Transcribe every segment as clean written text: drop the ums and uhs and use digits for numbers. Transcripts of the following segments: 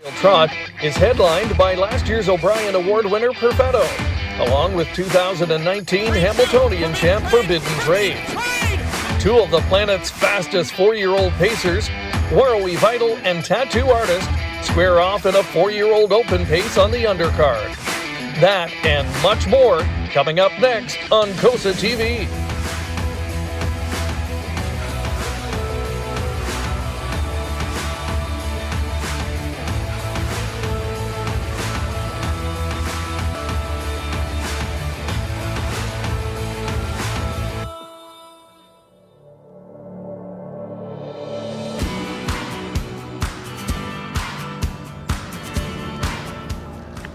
Trot is headlined by last year's O'Brien Award winner Perfetto, along with 2019 Hamiltonian champ Forbidden Trade. Two of the planet's fastest 4-year-old pacers, Warrawee Vital and tattoo artist, square off in a 4-year-old open pace on the undercard. That and much more coming up next on COSA-TV.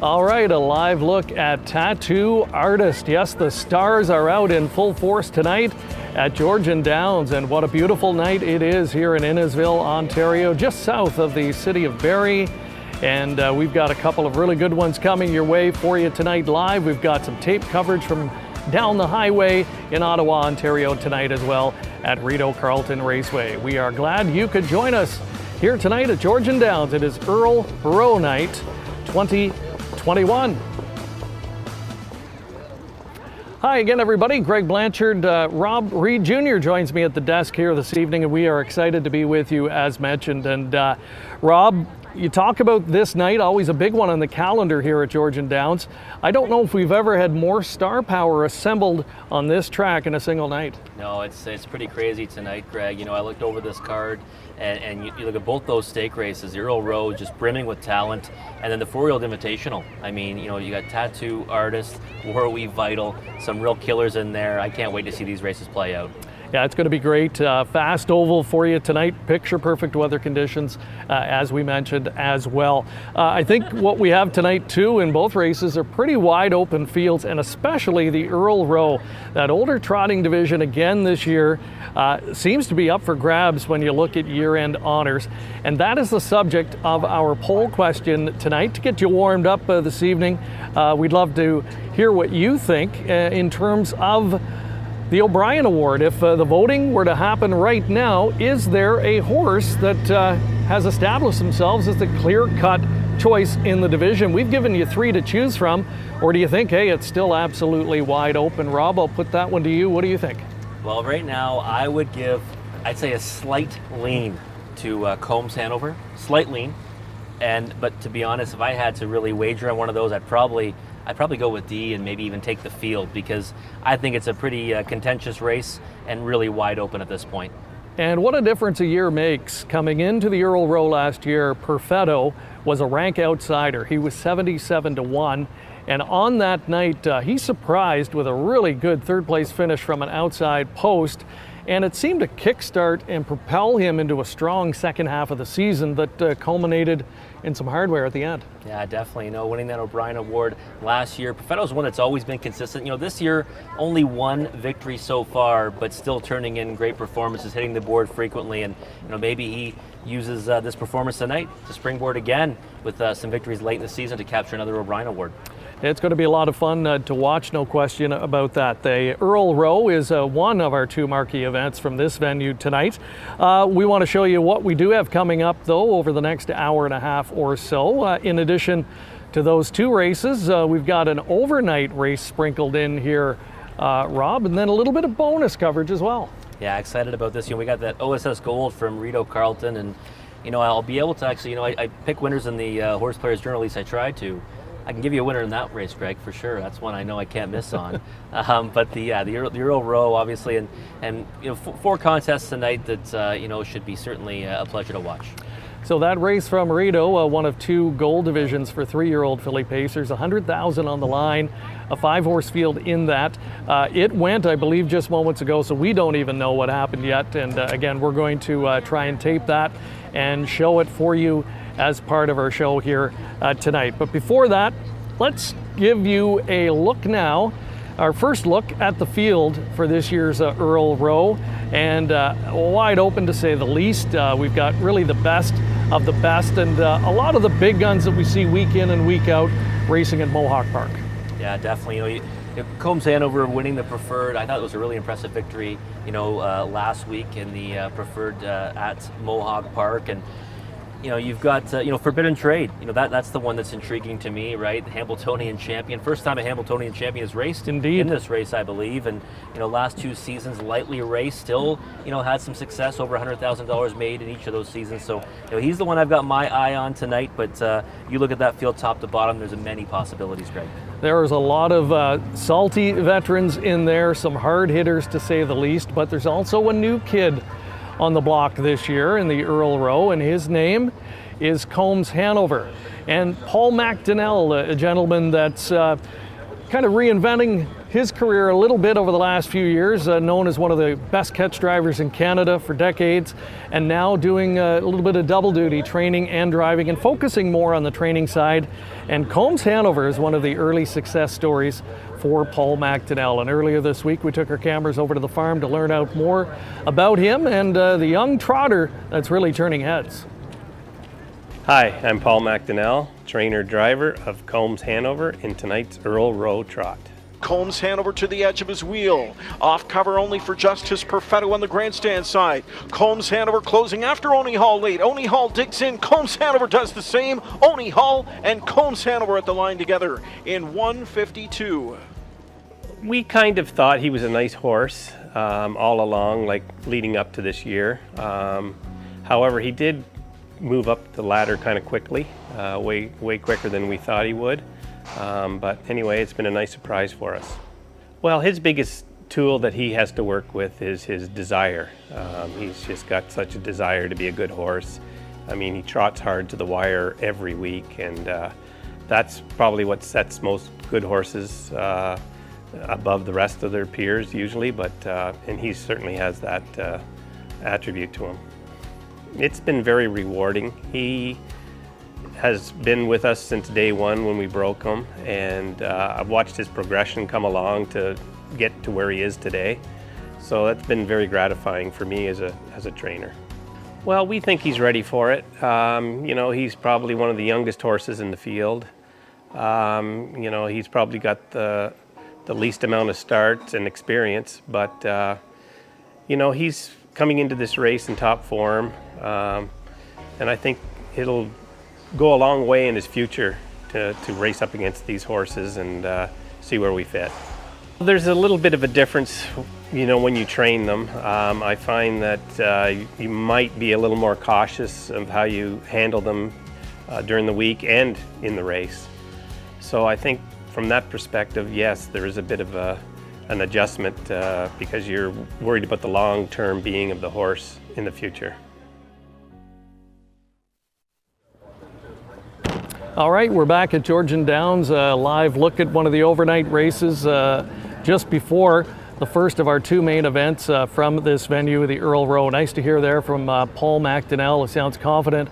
All right, a live look at Tattoo Artist. Yes, the stars are out in full force tonight at Georgian Downs, and what a beautiful night it is here in Innisville, Ontario, just south of the city of Barrie. And we've got a couple of really good ones coming your way for you tonight live. We've got some tape coverage from down the highway in Ottawa, Ontario tonight as well at Rideau Carlton Raceway. We are glad you could join us here tonight at Georgian Downs. It is Earl Rowe Night 2021. Hi again, everybody. Greg Blanchard, Rob Reed Jr. joins me at the desk here this evening, and we are excited to be with you as mentioned. And Rob, you talk about this night, always a big one on the calendar here at Georgian Downs. I don't know if we've ever had more star power assembled on this track in a single night. No, it's pretty crazy tonight, Greg. You know, I looked over this card, and you look at both those stake races, Earl Rowe just brimming with talent, and then the 4-year-old invitational. I mean, you know, you got Tattoo Artist, Warrawee Vital, some real killers in there. I can't wait to see these races play out. Yeah, it's going to be great. Fast oval for you tonight. Picture perfect weather conditions, as we mentioned as well. I think what we have tonight too in both races are pretty wide open fields, and especially the Earl Rowe. That older trotting division again this year seems to be up for grabs when you look at year-end honors. And that is the subject of our poll question tonight. To get you warmed up this evening, we'd love to hear what you think in terms of the O'Brien Award. If the voting were to happen right now, is there a horse that has established themselves as the clear-cut choice in the division? We've given you 3 to choose from, or do you think, hey, it's still absolutely wide open? Rob, I'll put that one to you. What do you think? Well, right now, I would give, I'd say, a slight lean to Combs Hanover. Slight lean. But to be honest, if I had to really wager on one of those, I'd probably go with D and maybe even take the field, because I think it's a pretty contentious race and really wide open at this point. And what a difference a year makes. Coming into the Earl Rowe last year, Perfetto was a rank outsider. He was 77-1. And on that night, he surprised with a really good third-place finish from an outside post. And it seemed to kickstart and propel him into a strong second half of the season that culminated in some hardware at the end. Yeah, definitely. You know, winning that O'Brien Award last year. Perfetto's one that's always been consistent. You know, this year, only 1 victory so far, but still turning in great performances, hitting the board frequently. And, you know, maybe he uses this performance tonight to springboard again with some victories late in the season to capture another O'Brien Award. It's going to be a lot of fun to watch, no question about that. The Earl Rowe is one of our 2 marquee events from this venue tonight. We want to show you what we do have coming up, though, over the next hour and a half or so. In addition to those 2 races, we've got an overnight race sprinkled in here, Rob, and then a little bit of bonus coverage as well. Yeah, excited about this. You know, we got that OSS Gold from Rideau Carlton, and, you know, I'll be able to actually, you know, I pick winners in the Horse Players Journal, at least I try to. I can give you a winner in that race, Greg, for sure. That's one I know I can't miss on. But the Earl Rowe, obviously, and you know, 4 contests tonight that you know, should be certainly a pleasure to watch. So that race from Rideau, one of 2 gold divisions for 3-year-old filly pacers, $100,000 on the line, a 5-horse field in that. It went, I believe, just moments ago, so we don't even know what happened yet. And again, we're going to try and tape that and show it for you as part of our show here tonight. But before that, let's give you a look now, our first look at the field for this year's Earl Rowe, and wide open to say the least. We've got really the best of the best, and a lot of the big guns that we see week in and week out racing at Mohawk Park. Yeah, definitely. You know, Combs Hanover winning the Preferred, I thought it was a really impressive victory, you know, last week in the Preferred at Mohawk Park. And you've got Forbidden Trade. That's the one that's intriguing to me, right? Hamiltonian champion, first time a Hamiltonian champion has raced Indeed. in this race, I believe, and last 2 seasons lightly raced, still had some success, over $100,000 made in each of those seasons. So he's the one I've got my eye on tonight. But you look at that field top to bottom, there's many possibilities, Greg. There's a lot of salty veterans in there, some hard hitters to say the least, but there's also a new kid on the block this year in the Earl Rowe, and his name is Combs Hanover. And Paul McDonnell, a gentleman that's kind of reinventing his career a little bit over the last few years, known as one of the best catch drivers in Canada for decades, and now doing a little bit of double duty, training and driving, and focusing more on the training side. And Combs Hanover is one of the early success stories for Paul McDonnell. And earlier this week, we took our cameras over to the farm to learn out more about him and the young trotter that's really turning heads. Hi, I'm Paul McDonnell, trainer-driver of Combs Hanover in tonight's Earl Rowe Trot. Combs Hanover to the edge of his wheel. Off cover only for just his Perfetto on the grandstand side. Combs Hanover closing after Oni Hall late. Oni Hall digs in. Combs Hanover does the same. Oni Hall and Combs Hanover at the line together in 1:52. We kind of thought he was a nice horse all along, like leading up to this year. However, he did move up the ladder kind of quickly, way quicker than we thought he would. But anyway, it's been a nice surprise for us. Well, his biggest tool that he has to work with is his desire. He's just got such a desire to be a good horse. I mean, he trots hard to the wire every week, and that's probably what sets most good horses above the rest of their peers usually, and he certainly has that attribute to him. It's been very rewarding. He has been with us since day one when we broke him, and I've watched his progression come along to get to where he is today. So that's been very gratifying for me as a trainer. Well, we think he's ready for it. He's probably one of the youngest horses in the field. He's probably got the least amount of starts and experience, but he's coming into this race in top form, and I think it'll go a long way in his future to race up against these horses and see where we fit. There's a little bit of a difference, when you train them. I find that you might be a little more cautious of how you handle them during the week and in the race. So I think from that perspective, yes, there is a bit of an adjustment because you're worried about the long-term being of the horse in the future. All right, we're back at Georgian Downs, a live look at one of the overnight races just before the first of our 2 main events from this venue, the Earl Rowe. Nice to hear there from Paul McDonnell. He sounds confident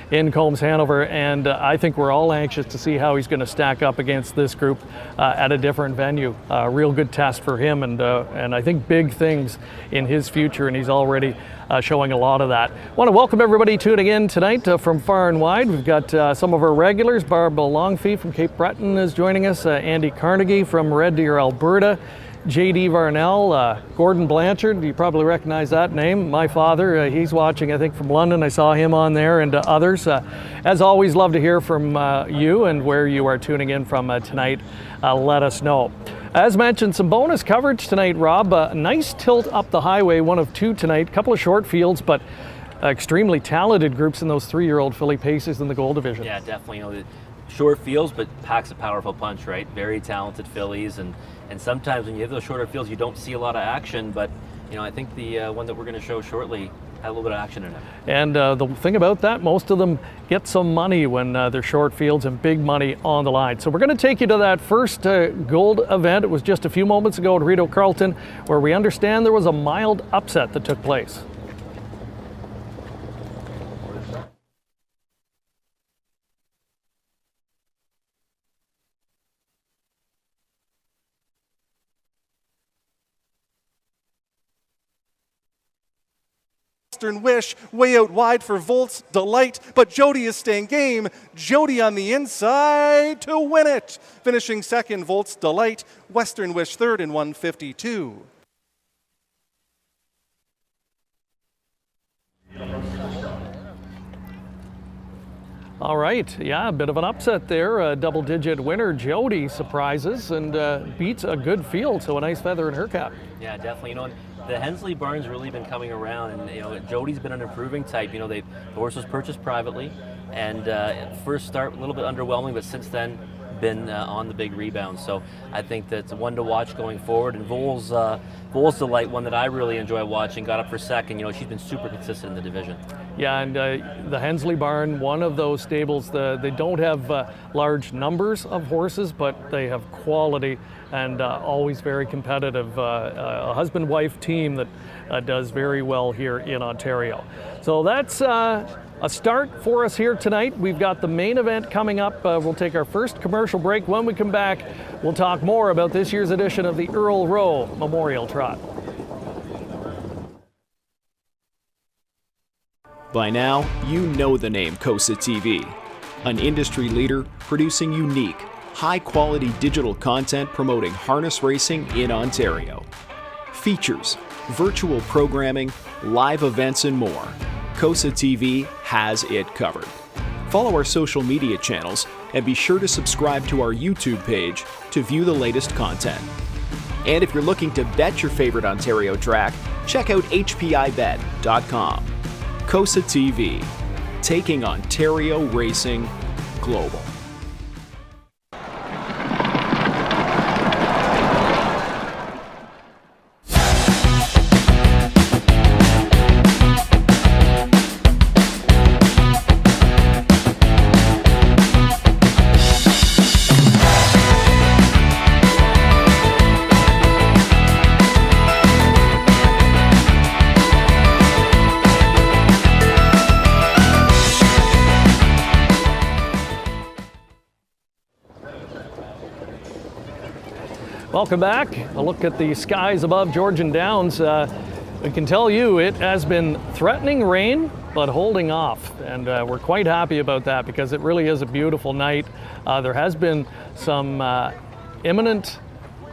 in Combs Hanover, and I think we're all anxious to see how he's going to stack up against this group at a different venue. Real good test for him, and I think big things in his future, and he's already showing a lot of that. I want to welcome everybody tuning in tonight from far and wide. We've got some of our regulars. Barbara Longfee from Cape Breton is joining us, Andy Carnegie from Red Deer, Alberta, J.D. Varnell, Gordon Blanchard, you probably recognize that name, my father, he's watching I think from London, I saw him on there, and others. As always, love to hear from you and where you are tuning in from tonight. Let us know. As mentioned, some bonus coverage tonight, Rob. Nice tilt up the highway, 1 of 2 tonight, couple of short fields, but extremely talented groups in those 3-year-old filly paces in the gold division. Yeah, definitely. The short fields, but packs a powerful punch, right? Very talented fillies, and sometimes when you have those shorter fields, you don't see a lot of action, but I think the one that we're going to show shortly had a little bit of action in it. And the thing about that, most of them get some money when they're short fields and big money on the line. So we're going to take you to that first gold event. It was just a few moments ago at Rideau Carlton, where we understand there was a mild upset that took place. Western Wish way out wide for Volt's Delight, but Jody is staying game. Jody on the inside to win it. Finishing second, Volt's Delight. Western Wish third in 1:52. All right, yeah, a bit of an upset there. A double-digit winner, Jody, surprises and beats a good field, so a nice feather in her cap. Yeah, definitely. The Hensley barn's really been coming around, and Jody's been an improving type. The horse was purchased privately, and first start a little bit underwhelming, but since then been on the big rebound. So I think that's one to watch going forward. And Vol's Delight, one that I really enjoy watching, got up for second. She's been super consistent in the division. Yeah, and the Hensley barn, one of those stables, they don't have large numbers of horses, but they have quality and always very competitive. A husband-wife team that does very well here in Ontario. So that's a start for us here tonight. We've got the main event coming up. We'll take our first commercial break. When we come back, we'll talk more about this year's edition of the Earl Rowe Memorial Trot. By now, you know the name COSA-TV, an industry leader producing unique, high-quality digital content promoting harness racing in Ontario. Features, virtual programming, live events, and more. COSA-TV has it covered. Follow our social media channels and be sure to subscribe to our YouTube page to view the latest content. And if you're looking to bet your favorite Ontario track, check out hpibet.com. COSA-TV, taking Ontario racing global. Welcome back. A look at the skies above Georgian Downs. We can tell you it has been threatening rain, but holding off. And we're quite happy about that because it really is a beautiful night. There has been some imminent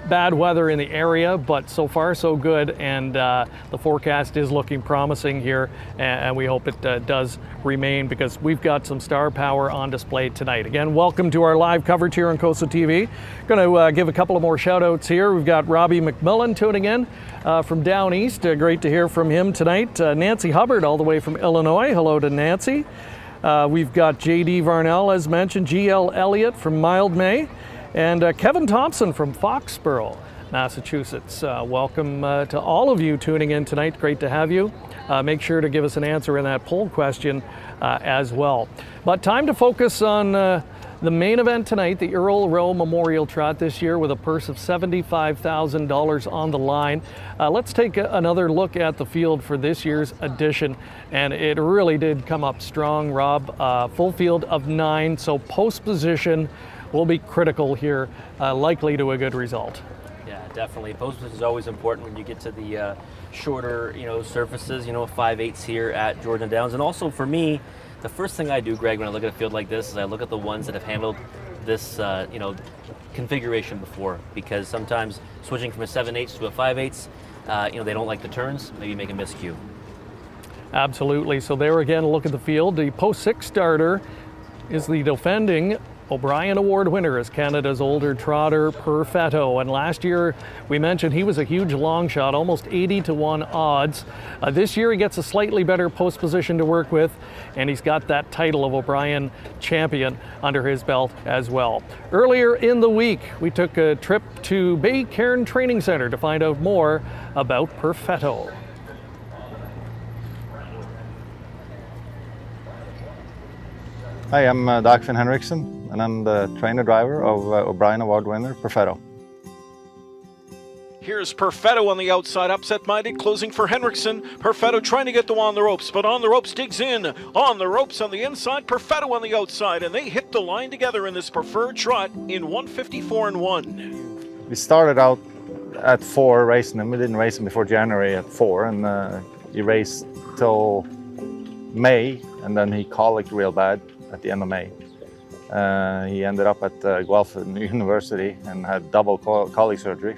bad weather in the area, but so far so good, and the forecast is looking promising here, and we hope it does remain because we've got some star power on display tonight. Again, welcome to our live coverage here on COSA-TV. Going to give a couple of more shout outs here. We've got Robbie McMillan tuning in from down east. Great to hear from him tonight. Nancy Hubbard all the way from Illinois. Hello to Nancy. We've got JD Varnell, as mentioned, GL Elliott from Mildmay, and Kevin Thompson from Foxborough, Massachusetts. Welcome to all of you tuning in tonight. Great to have you. Make sure to give us an answer in that poll question as well. But time to focus on the main event tonight, the Earl Rowe Memorial Trot this year with a purse of $75,000 on the line. Let's take another look at the field for this year's edition, and it really did come up strong, Rob. Full field of 9, so post position will be critical here, likely to a good result. Yeah, definitely. Post position is always important when you get to the shorter, surfaces. 5/8 here at Georgian Downs, and also for me, the first thing I do, Greg, when I look at a field like this is I look at the ones that have handled this, configuration before, because sometimes switching from a 7/8 to a 5/8, they don't like the turns, maybe make a miscue. Absolutely. So there again, a look at the field. The post 6 starter is the defending O'Brien Award winner as Canada's older trotter, Perfetto. And last year, we mentioned he was a huge long shot, almost 80-1 odds. This year, he gets a slightly better post position to work with, and he's got that title of O'Brien champion under his belt as well. Earlier in the week, we took a trip to Bay Cairn Training Center to find out more about Perfetto. Hi, I'm Dagfinn Henriksen, and I'm the trainer-driver of O'Brien Award winner, Perfetto. Here's Perfetto on the outside, upset-minded, closing for Henriksen. Perfetto trying to get the on the ropes, but on the ropes digs in. On the ropes on the inside, Perfetto on the outside, and they hit the line together in this preferred trot in 1:54.1. We started out at 4 racing him. We didn't race him before January at 4, and he raced till May, and then he colicked real bad at the end of May. He ended up at Guelph University and had double colic surgery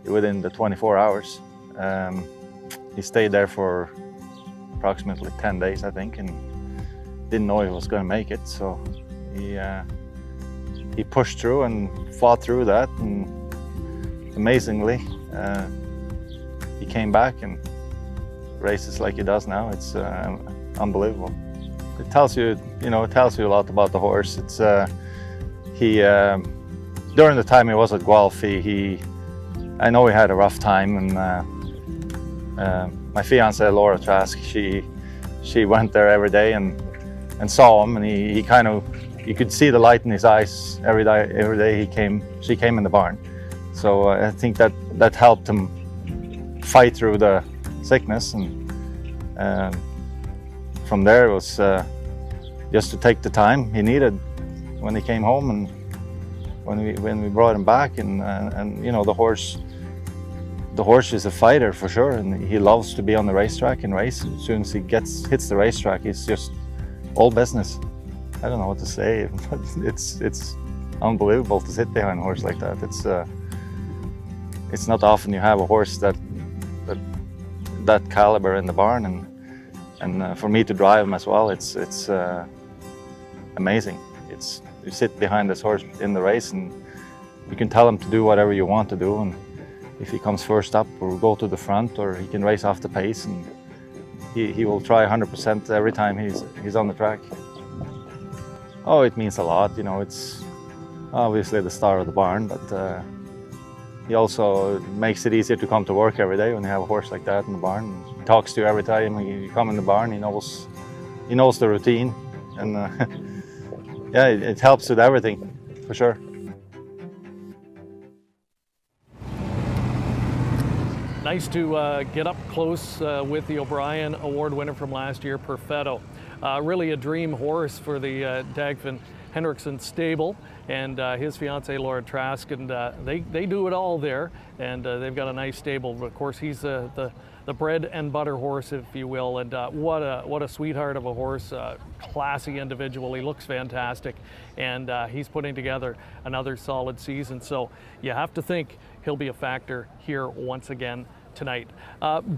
within the 24 hours. He stayed there for approximately 10 days, I think, and didn't know he was going to make it. So he pushed through and fought through that, and amazingly he came back and races like he does now. It's unbelievable. It tells you, it tells you a lot about the horse. It's during the time he was at Guelph, I know he had a rough time, and my fiancée Laura Trask, she went there every day and saw him, and he kind of, you could see the light in his eyes every day she came in the barn. So I think that helped him fight through the sickness, and from there it was just to take the time he needed when he came home, and when we brought him back, and the horse is a fighter for sure, and he loves to be on the racetrack and race. As soon as he hits the racetrack, he's just all business. I don't know what to say, but it's unbelievable to sit behind a horse like that. It's not often you have a horse that caliber in the barn, and for me to drive him as well, it's amazing. You sit behind this horse in the race, and you can tell him to do whatever you want to do, and if he comes first up or go to the front, or he can race off the pace, and he will try 100% every time he's on the track. Oh, it means a lot. It's obviously the star of the barn, but he also makes it easier to come to work every day when you have a horse like that in the barn. He talks to you every time you come in the barn. He knows the routine, and yeah, it helps with everything, for sure. Nice to get up close with the O'Brien Award winner from last year, Perfetto. Really a dream horse for the Dagfinn Henriksen stable, and his fiancée Laura Trask, and they do it all there, and they've got a nice stable. But of course, he's the bread and butter horse, if you will, and what a sweetheart of a horse, classy individual. He looks fantastic, and he's putting together another solid season. So you have to think he'll be a factor here once again tonight.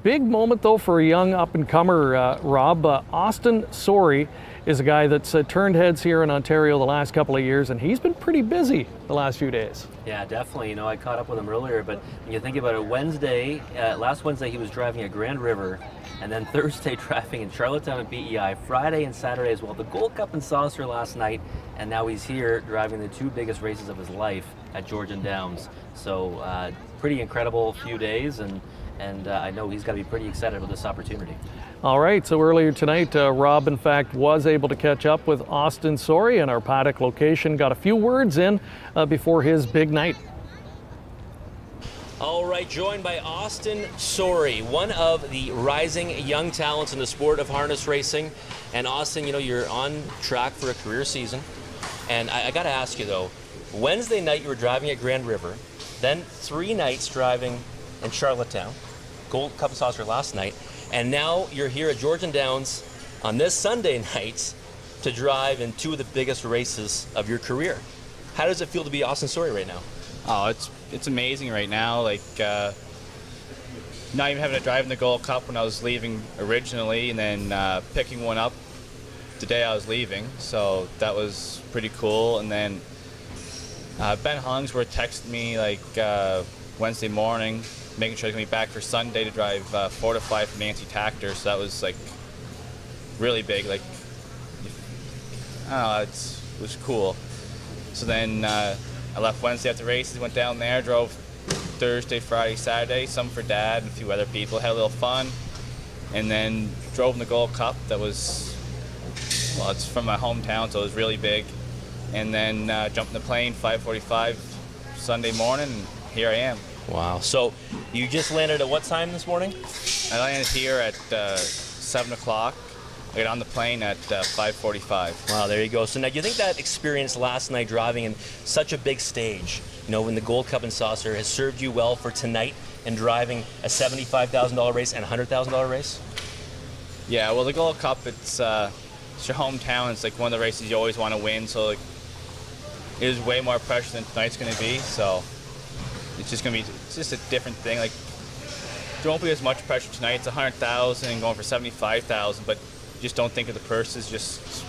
Big moment though for a young up-and-comer, Rob. Austin Sorey is a guy that's turned heads here in Ontario the last couple of years, and he's been pretty busy the last few days. Yeah, definitely. I caught up with him earlier, but when you think about it, last Wednesday he was driving at Grand River, and then Thursday driving in Charlottetown at BEI, Friday and Saturday as well, the Gold Cup and Saucer last night, and now he's here driving the two biggest races of his life at Georgian Downs. So pretty incredible few days, and I know he's got to be pretty excited about this opportunity. All right, so earlier tonight, Rob, in fact, was able to catch up with Austin Sorey in our paddock location, got a few words in before his big night. All right, joined by Austin Sorey, one of the rising young talents in the sport of harness racing. And Austin, you're on track for a career season. And I got to ask you, though, Wednesday night you were driving at Grand River, then 3 nights driving in Charlottetown, Gold Cup and Saucer last night, and now you're here at Georgian Downs on this Sunday night to drive in 2 of the biggest races of your career. How does it feel to be Austin Sorey right now? Oh, it's amazing right now. Like not even having to drive in the Gold Cup when I was leaving originally, and then picking one up the day I was leaving. So that was pretty cool. And then Ben Hollingsworth texted me like Wednesday morning, making sure he's going to be back for Sunday to drive Fortify for Nancy Tactor. So that was like really big. Like, I don't know, it was cool. So then I left Wednesday after races, went down there, drove Thursday, Friday, Saturday, some for Dad and a few other people, had a little fun, and then drove in the Gold Cup. That was, well, it's from my hometown, so it was really big. And then jumped in the plane, 5:45 Sunday morning, and here I am. Wow. So you just landed at what time this morning? I landed here at 7 o'clock. I got on the plane at 5:45. Wow, there you go. So now, do you think that experience last night driving in such a big stage, in the Gold Cup and Saucer, has served you well for tonight and driving a $75,000 race and a $100,000 race? Yeah, well, the Gold Cup, it's your hometown. It's like one of the races you always want to win. So like, it was way more pressure than tonight's going to be. So it's just a different thing. Like, there won't be as much pressure tonight. It's 100,000 going for 75,000, but you just don't think of the purses. Just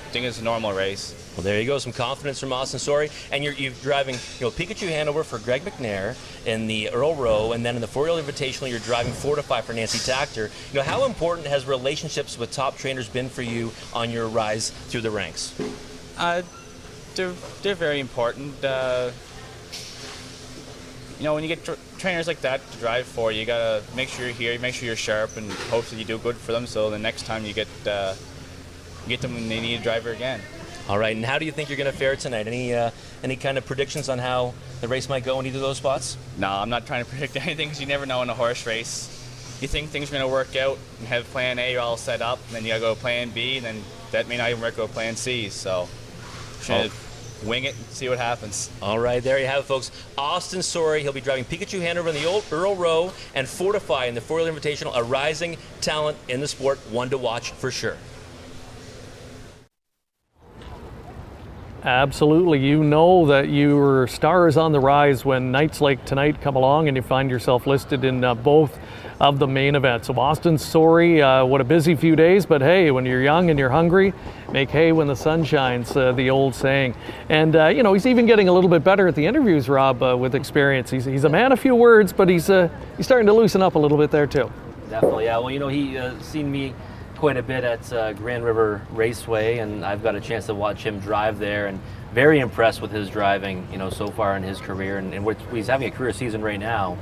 think it's a normal race. Well, there you go, some confidence from Austin Sorey. And you're driving, Pikachu Hanover for Greg McNair in the Earl Rowe, and then in the 4-year-old Invitational, you're driving Fortify for Nancy Tactor. How important has relationships with top trainers been for you on your rise through the ranks? They're very important. When you get trainers like that to drive for, you gotta make sure you're here, make sure you're sharp, and hopefully you do good for them. So the next time you get them when they need a driver again. All right, and how do you think you're going to fare tonight? Any kind of predictions on how the race might go in either of those spots? No, I'm not trying to predict anything because you never know in a horse race. You think things are going to work out and have plan A all set up, and then you got to go plan B, and then that may not even work out plan C. So should wing it and see what happens. All right, there you have it, folks. Austin Sorey, he'll be driving Pikachu Hanover in the old Earl Rowe and Fortify in the 4-year Invitational, a rising talent in the sport, one to watch for sure. Absolutely. You know that your star is on the rise when nights like tonight come along and you find yourself listed in both of the main events. So Austin Sorey, what a busy few days, but hey, when you're young and you're hungry, make hay when the sun shines, the old saying. And, he's even getting a little bit better at the interviews, Rob, with experience. He's a man of few words, but he's starting to loosen up a little bit there too. Definitely, yeah. Well, he seen me quite a bit at Grand River Raceway, and I've got a chance to watch him drive there, and very impressed with his driving, so far in his career, and he's having a career season right now,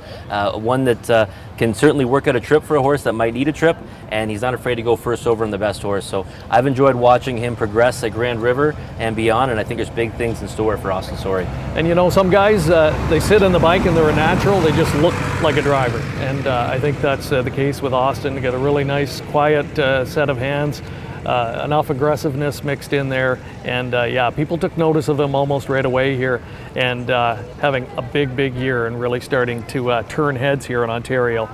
one that can certainly work out a trip for a horse that might need a trip, and he's not afraid to go first over in the best horse. So I've enjoyed watching him progress at Grand River and beyond, and I think there's big things in store for Austin Sorey. And some guys, they sit on the bike and they're a natural, they just look like a driver, and I think that's the case with Austin. To get a really nice, quiet set of hands, enough aggressiveness mixed in there, and people took notice of him almost right away here, and having a big year and really starting to turn heads here in Ontario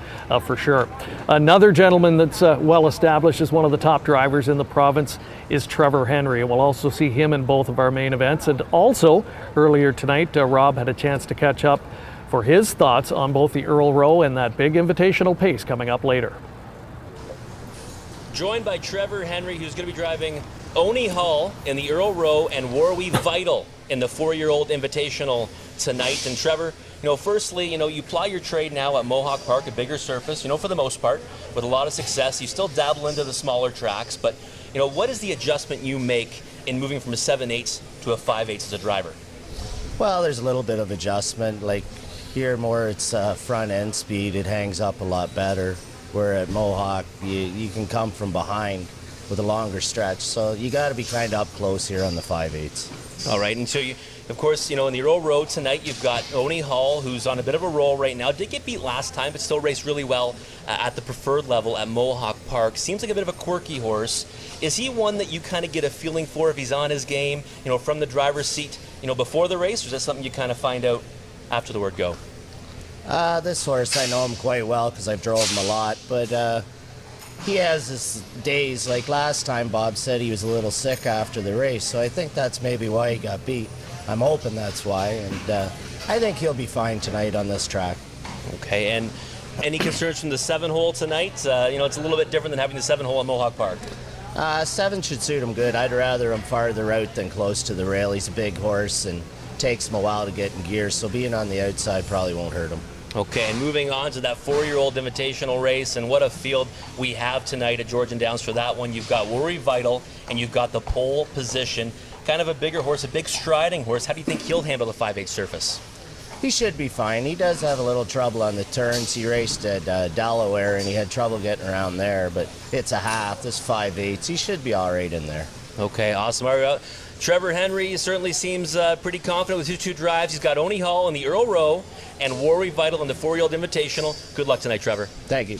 for sure. Another gentleman that's well established as one of the top drivers in the province is Trevor Henry, and we'll also see him in both of our main events. And also earlier tonight, Rob had a chance to catch up for his thoughts on both the Earl Rowe and that big invitational pace coming up later. Joined by Trevor Henry, who's going to be driving Oni Hall in the Earl Rowe and Warwi Vital in the 4-year-old Invitational tonight. And Trevor, firstly, you ply your trade now at Mohawk Park, a bigger surface, for the most part, with a lot of success. You still dabble into the smaller tracks, but, what is the adjustment you make in moving from a 7/8 to a 5/8 as a driver? Well, there's a little bit of adjustment. Like here more it's front end speed, it hangs up a lot better. Where at Mohawk, you can come from behind with a longer stretch. So you got to be kind of up close here on the 5/8. All right, and so you, of course, in the Earl Rowe tonight, you've got Oni Hall, who's on a bit of a roll right now. Did get beat last time, but still raced really well at the preferred level at Mohawk Park. Seems like a bit of a quirky horse. Is he one that you kind of get a feeling for if he's on his game, from the driver's seat, before the race, or is that something you kind of find out after the word go? This horse, I know him quite well because I've drove him a lot, but he has his days. Like last time, Bob said he was a little sick after the race, so I think that's maybe why he got beat. I'm hoping that's why, and I think he'll be fine tonight on this track. Okay, and any concerns from the 7-hole tonight? It's a little bit different than having the 7-hole at Mohawk Park. 7 should suit him good. I'd rather him farther out than close to the rail. He's a big horse and takes him a while to get in gear, so being on the outside probably won't hurt him. Okay, and moving on to that 4-year-old Invitational race, and what a field we have tonight at Georgian Downs for that one. You've got Warwi Vital, and you've got the pole position. Kind of a bigger horse, a big striding horse. How do you think he'll handle the 5/8 surface? He should be fine. He does have a little trouble on the turns. He raced at Delaware, and he had trouble getting around there, but it's a half. This 5/8. He should be all right in there. Okay, awesome. All right. Trevor Henry certainly seems pretty confident with his 2 drives. He's got Oni Hall in the Earl Rowe and Warwi Vital in the 4-year-old Invitational. Good luck tonight, Trevor. Thank you.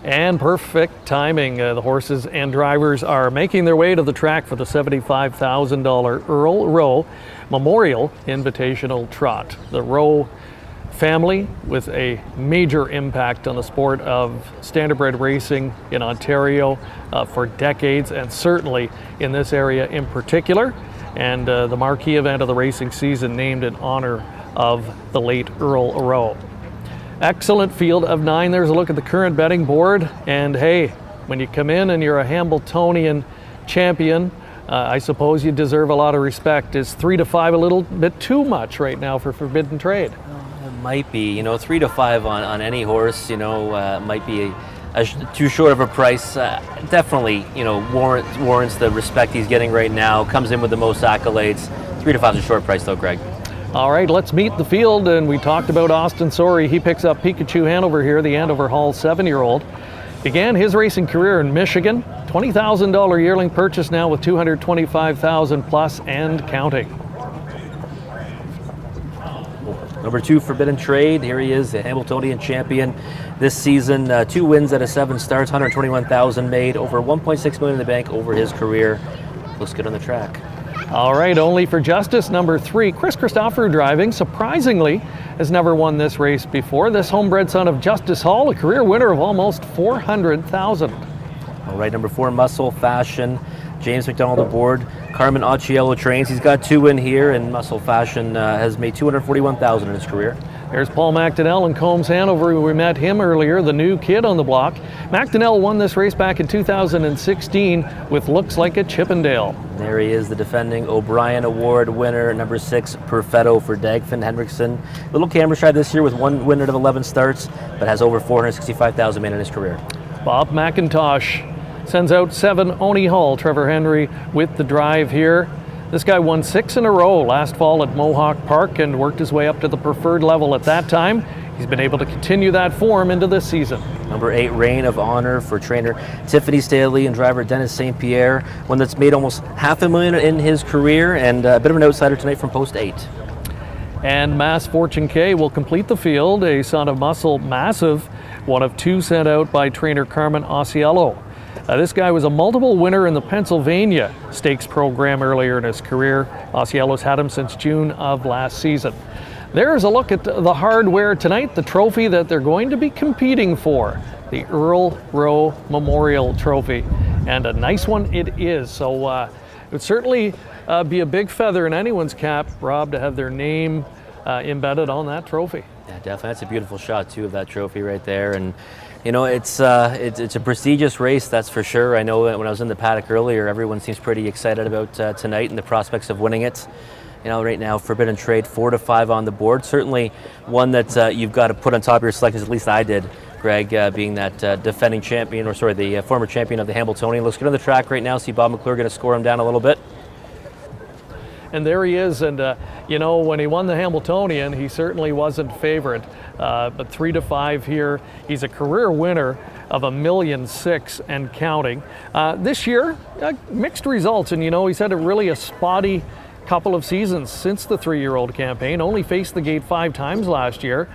And perfect timing. The horses and drivers are making their way to the track for the $75,000 Earl Rowe Memorial Invitational Trot. The Rowe family with a major impact on the sport of standardbred racing in Ontario for decades, and certainly in this area in particular. And the marquee event of the racing season named in honor of the late Earl Rowe. Excellent field of 9. There's a look at the current betting board, and hey, when you come in and you're a Hambletonian champion, I suppose you deserve a lot of respect. Is 3 to 5 a little bit too much right now for Forbidden Trade? It might be. 3 to 5 on any horse, might be too short of a price. Definitely, warrants the respect he's getting right now. Comes in with the most accolades. 3 to 5 is a short price though, Greg. All right, let's meet the field, and we talked about Austin Sorey. He picks up Pikachu Hanover here, the Hanover Hall 7-year-old. Began his racing career in Michigan. $20,000 yearling purchase now with $225,000 plus and counting. Number 2, Forbidden Trade. Here he is, the Hambletonian champion this season. 2 wins out of 7 starts, $121,000 made, over $1.6 million in the bank over his career. Looks good on the track. All right, Only for Justice, number 3. Chris Christopher driving, surprisingly, has never won this race before. This homebred son of Justice Hall, a career winner of almost $400,000. All right, number 4, Muscle Fashion. James McDonald aboard. Carmen Occhiello trains. He's got 2 in here, and Muscle Fashion has made $241,000 in his career. There's Paul McDonnell in Combs Hanover. We met him earlier, the new kid on the block. McDonnell won this race back in 2016 with Looks Like a Chippendale. There he is, the defending O'Brien Award winner, number 6, Perfetto for Dagfinn Henriksen. Little camera shy this year with 1 win out of 11 starts, but has over $465,000 made in his career. Bob McIntosh sends out 7 Oni Hall. Trevor Henry with the drive here. This guy won 6 in a row last fall at Mohawk Park and worked his way up to the preferred level at that time. He's been able to continue that form into this season. Number 8, Reign of Honor for trainer Tiffany Staley and driver Dennis St. Pierre. One that's made almost $500,000 in his career, and a bit of an outsider tonight from Post 8. And Mass Fortune K will complete the field. A son of Muscle Massive, one of 2 sent out by trainer Carmen Occhiello. This guy was a multiple winner in the Pennsylvania Stakes program earlier in his career. Occhiello's had him since June of last season. There's a look at the hardware tonight, the trophy that they're going to be competing for, the Earl Rowe Memorial Trophy. And a nice one it is. So it would certainly be a big feather in anyone's cap, Rob, to have their name embedded on that trophy. Yeah, definitely. That's a beautiful shot, too, of that trophy right there. And it's a prestigious race, that's for sure. I know that when I was in the paddock earlier, everyone seems pretty excited about tonight and the prospects of winning it. Right now, Forbidden Trade 4 to 5 on the board. Certainly one that you've got to put on top of your selections, at least I did, Greg, being that defending champion, the former champion of the Hambletonian. Looks good on the track right now. See Bob McClure going to score him down a little bit. And there he is, and when he won the Hambletonian, he certainly wasn't favored. But 3 to 5 here. He's a career winner of $1.6 million and counting. This year, mixed results, and he's had a spotty couple of seasons since the 3-year-old campaign. Only faced the gate 5 times last year.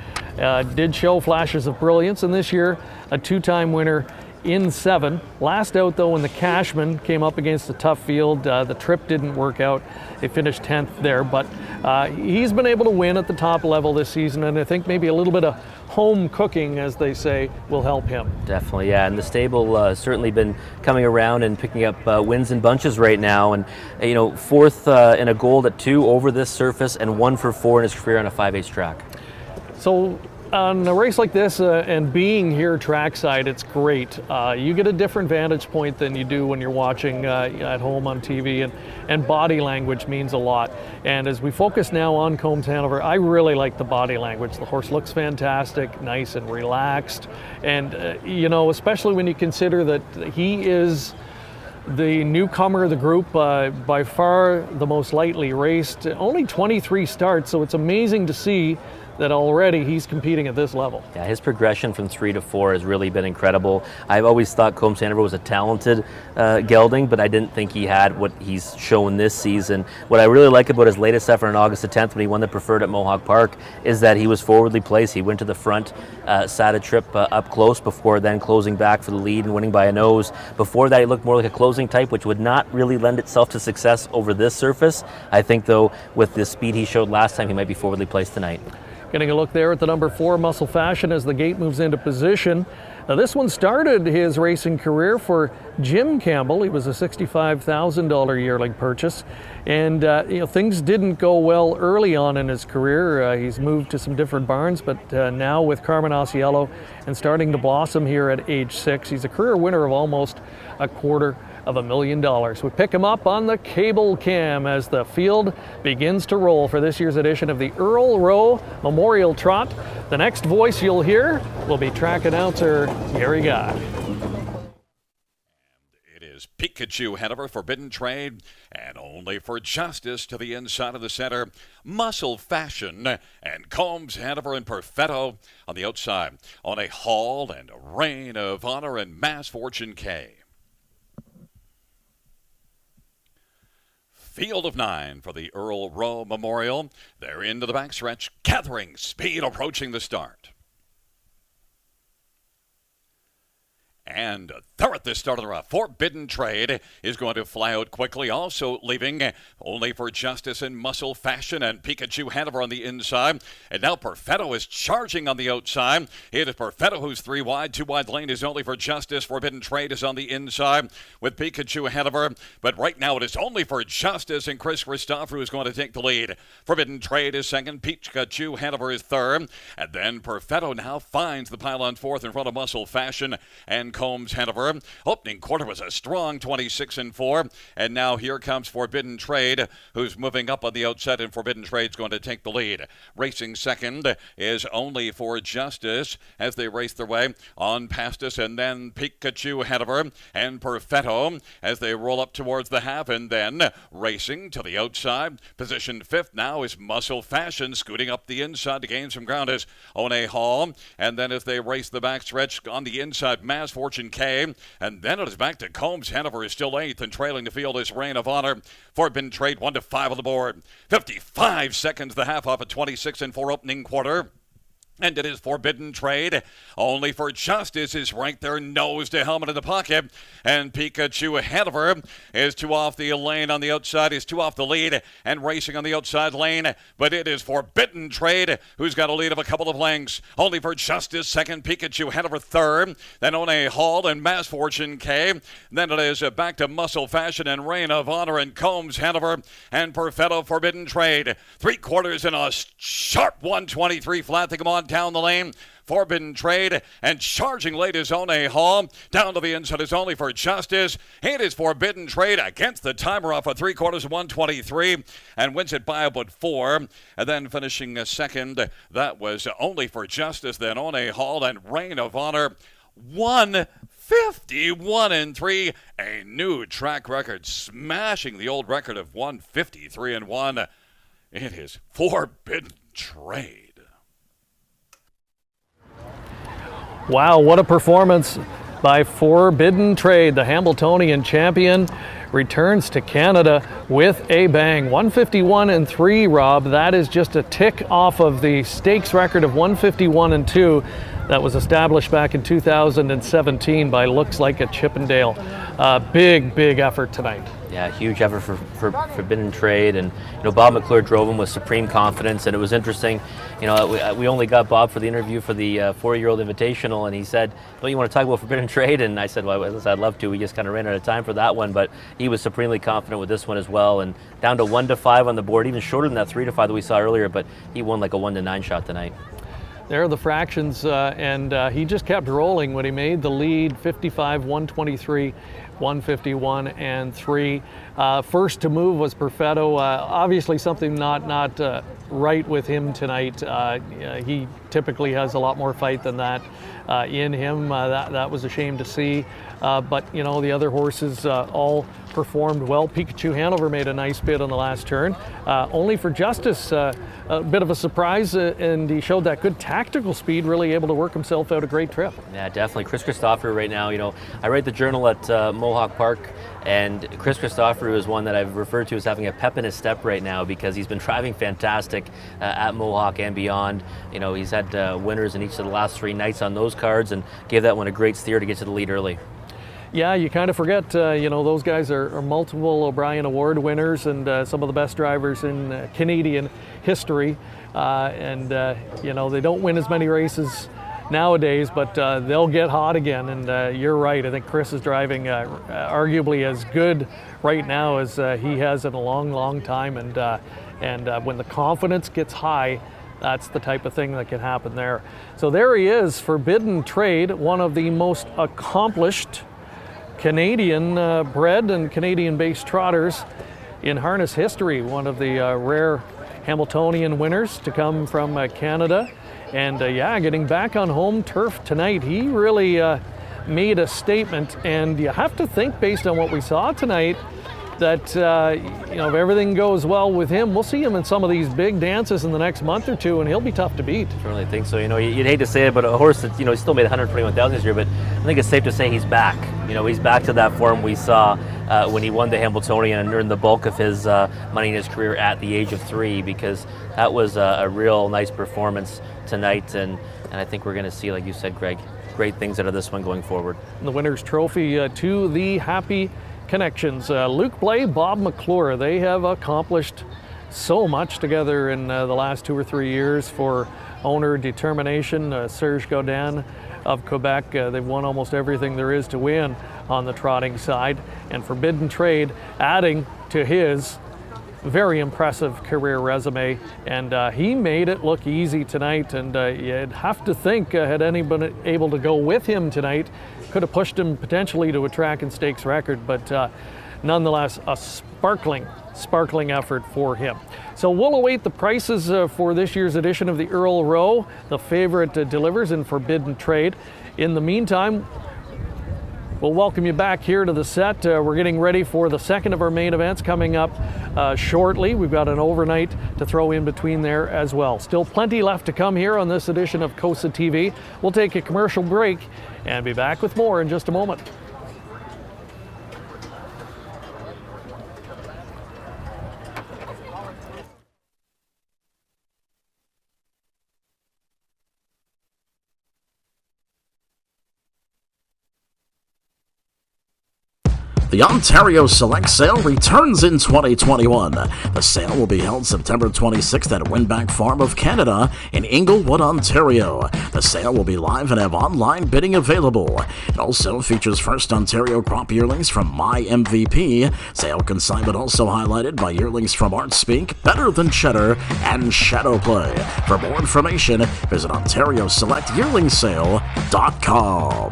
Did show flashes of brilliance, and this year a 2-time winner in 7. Last out though when the Cashman came up against a tough field. The trip didn't work out. They finished 10th there, but he's been able to win at the top level this season, and I think maybe a little bit of home cooking, as they say, will help him. Definitely, yeah, and the stable certainly been coming around and picking up wins in bunches right now, and 4th in a gold at 2 over this surface and 1 for 4 in his career on a 5/8 track. So on a race like this and being here trackside, it's great. You get a different vantage point than you do when you're watching at home on TV, and body language means a lot. And as we focus now on Combs Hanover, I really like the body language. The horse looks fantastic, nice and relaxed. And, especially when you consider that he is the newcomer of the group, by far the most lightly raced, only 23 starts, so it's amazing to see that already he's competing at this level. Yeah, his progression from 3 to 4 has really been incredible. I've always thought Combs Hanover was a talented gelding, but I didn't think he had what he's shown this season. What I really like about his latest effort on August the 10th when he won the Preferred at Mohawk Park is that he was forwardly placed. He went to the front, sat a trip up close before then closing back for the lead and winning by a nose. Before that, he looked more like a closing type, which would not really lend itself to success over this surface. I think, though, with the speed he showed last time, he might be forwardly placed tonight. Getting a look there at the number 4, Muscle Fashion, as the gate moves into position. This one started his racing career for Jim Campbell. He was a $65,000 yearling purchase, and things didn't go well early on in his career. He's moved to some different barns, but now with Carmen Auciello and starting to blossom here at age 6, he's a career winner of almost $250,000. We pick him up on the cable cam as the field begins to roll for this year's edition of the Earl Rowe Memorial Trot. The next voice you'll hear will be track announcer Gary Guy. It is Pikachu Hanover, Forbidden Trade, and Only for Justice to the inside of the center. Muscle Fashion and Combs Hanover and Perfetto on the outside. On a Hall and a Reign of Honor and Mass Fortune K. Field of 9 for the Earl Rowe Memorial. They're into the backstretch, gathering speed, approaching the start. And they're at the start of the round. Forbidden Trade is going to fly out quickly, also leaving Only for Justice and Muscle Fashion and Pikachu Hanover on the inside. And now Perfetto is charging on the outside. It is Perfetto who's 3 wide. 2 wide lane is Only for Justice. Forbidden Trade is on the inside with Pikachu Hanover. But right now it is Only for Justice, and Chris Christopher is going to take the lead. Forbidden Trade is second. Pikachu Hanover is third. And then Perfetto now finds the pylon fourth in front of Muscle Fashion and Combs Hanover. Opening quarter was a strong 26-4, and now here comes Forbidden Trade, who's moving up on the outside, and Forbidden Trade's going to take the lead. Racing second is Only for Justice as they race their way on past us, and then Pikachu Hanover and Perfetto as they roll up towards the half, and then racing to the outside. Position fifth now is Muscle Fashion, scooting up the inside to gain some ground is One Hall, and then as they race the backstretch on the inside, Mass Fortune K, and then it is back to Combs. Hanover is still 8th, and trailing the field is Reign of Honor. Forbidden Trade 1-5 on the board. 55 seconds the half off a 26-4 opening quarter. And it is Forbidden Trade. Only for Justice is right there, nose to helmet in the pocket. And Pikachu Hanover is 2 off the lane on the outside, is 2 off the lead, and racing on the outside lane. But it is Forbidden Trade who's got a lead of a couple of lengths. Only for Justice second, Pikachu Hanover third. Then One Hall and Mass Fortune K. Then it is back to Muscle Fashion and Reign of Honor and Combs Hanover and Perfetto. Forbidden Trade. 3/4 in a sharp 123 flat to come on down the lane. Forbidden Trade, and charging late is One Hall. Down to the inside is Only for Justice. It is Forbidden Trade against the timer off a 3/4 123 and wins it by about 4. And then finishing second, that was Only for Justice, then One Hall and Reign of Honor. 151-3, a new track record, smashing the old record of 153-1. It is Forbidden Trade. Wow, what a performance by Forbidden Trade. The Hambletonian champion returns to Canada with a bang. 151-3, Rob. That is just a tick off of the stakes record of 151-2 that was established back in 2017 by looks like a Chippendale. Big effort tonight. Yeah, huge effort for Forbidden Trade, and Bob McClure drove him with supreme confidence. And it was interesting, we only got Bob for the interview for the 4-year-old invitational, and he said, "Don't you want to talk about Forbidden Trade?" And I said, "Well, listen, I'd love to." We just kind of ran out of time for that one, but he was supremely confident with this one as well, and down to 1-5 on the board, even shorter than that 3-5 that we saw earlier. But he won like a 1-9 shot tonight. There are the fractions, and he just kept rolling when he made the lead. 55, 123, 151-3. First to move was Perfetto. Obviously something not right with him tonight. He typically has a lot more fight than that in him. That was a shame to see. But the other horses all performed well. Pikachu Hanover made a nice bid on the last turn. Only for Justice, a bit of a surprise, and he showed that good tactical speed, really able to work himself out a great trip. Yeah, definitely. Chris Christopher right now, I write the Journal at Mohawk Park, and Chris Christopher is one that I've referred to as having a pep in his step right now because he's been driving fantastic at Mohawk and beyond. He's had winners in each of the last 3 nights on those cards and gave that one a great steer to get to the lead early. Yeah, you kind of forget, those guys are multiple O'Brien Award winners and some of the best drivers in Canadian history. They don't win as many races nowadays, but they'll get hot again. And you're right, I think Chris is driving arguably as good right now as he has in a long time. And when the confidence gets high, that's the type of thing that can happen there. So there he is, Forbidden Trade, one of the most accomplished Canadian bred and Canadian-based trotters in harness history. One of the rare Hamiltonian winners to come from Canada. And yeah, getting back on home turf tonight, he really made a statement. And you have to think, based on what we saw tonight, that you know, if everything goes well with him, we'll see him in some of these big dances in the next month or two, and he'll be tough to beat. I certainly think so. You know, you'd hate to say it, but a horse that, you know, he still made 121,000 this year, but I think it's safe to say he's back. You know, he's back to that form we saw when he won the Hamiltonian and earned the bulk of his money in his career at the age of 3, because that was a real nice performance tonight, and I think we're going to see, like you said, Greg, great things out of this one going forward. The winner's trophy to the Happy Connections. Luke Blay, Bob McClure, they have accomplished so much together in the last 2 or 3 years for owner determination. Serge Gaudin of Quebec, they've won almost everything there is to win on the trotting side. And Forbidden Trade adding to his very impressive career resume, and he made it look easy tonight. And you'd have to think, had anybody able to go with him tonight, could have pushed him potentially to a track and stakes record, but nonetheless a sparkling effort for him. So we'll await the prices for this year's edition of the Earl Rowe. The favorite delivers in Forbidden Trade. In the meantime, we'll welcome you back here to the set. We're getting ready for the second of our main events coming up shortly. We've got an overnight to throw in between there as well. Still plenty left to come here on this edition of COSA-TV. We'll take a commercial break and be back with more in just a moment. The Ontario Select Sale returns in 2021. The sale will be held September 26th at Winback Farm of Canada in Inglewood, Ontario. The sale will be live and have online bidding available. It also features first Ontario crop yearlings from My MVP. Sale consignment also highlighted by yearlings from Art Speak, Better Than Cheddar, and Shadow Play. For more information, visit OntarioSelectYearlingSale.com.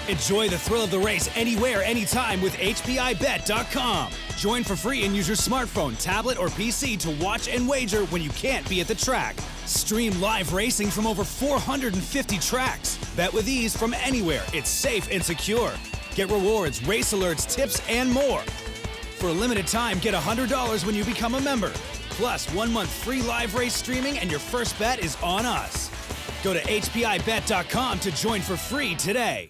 Enjoy the thrill of the race anywhere, anytime with HPIBet.com. Join for free and use your smartphone, tablet, or PC to watch and wager when you can't be at the track. Stream live racing from over 450 tracks. Bet with ease from anywhere. It's safe and secure. Get rewards, race alerts, tips, and more. For a limited time, get $100 when you become a member. Plus, 1 month free live race streaming, and your first bet is on us. Go to HPIBet.com to join for free today.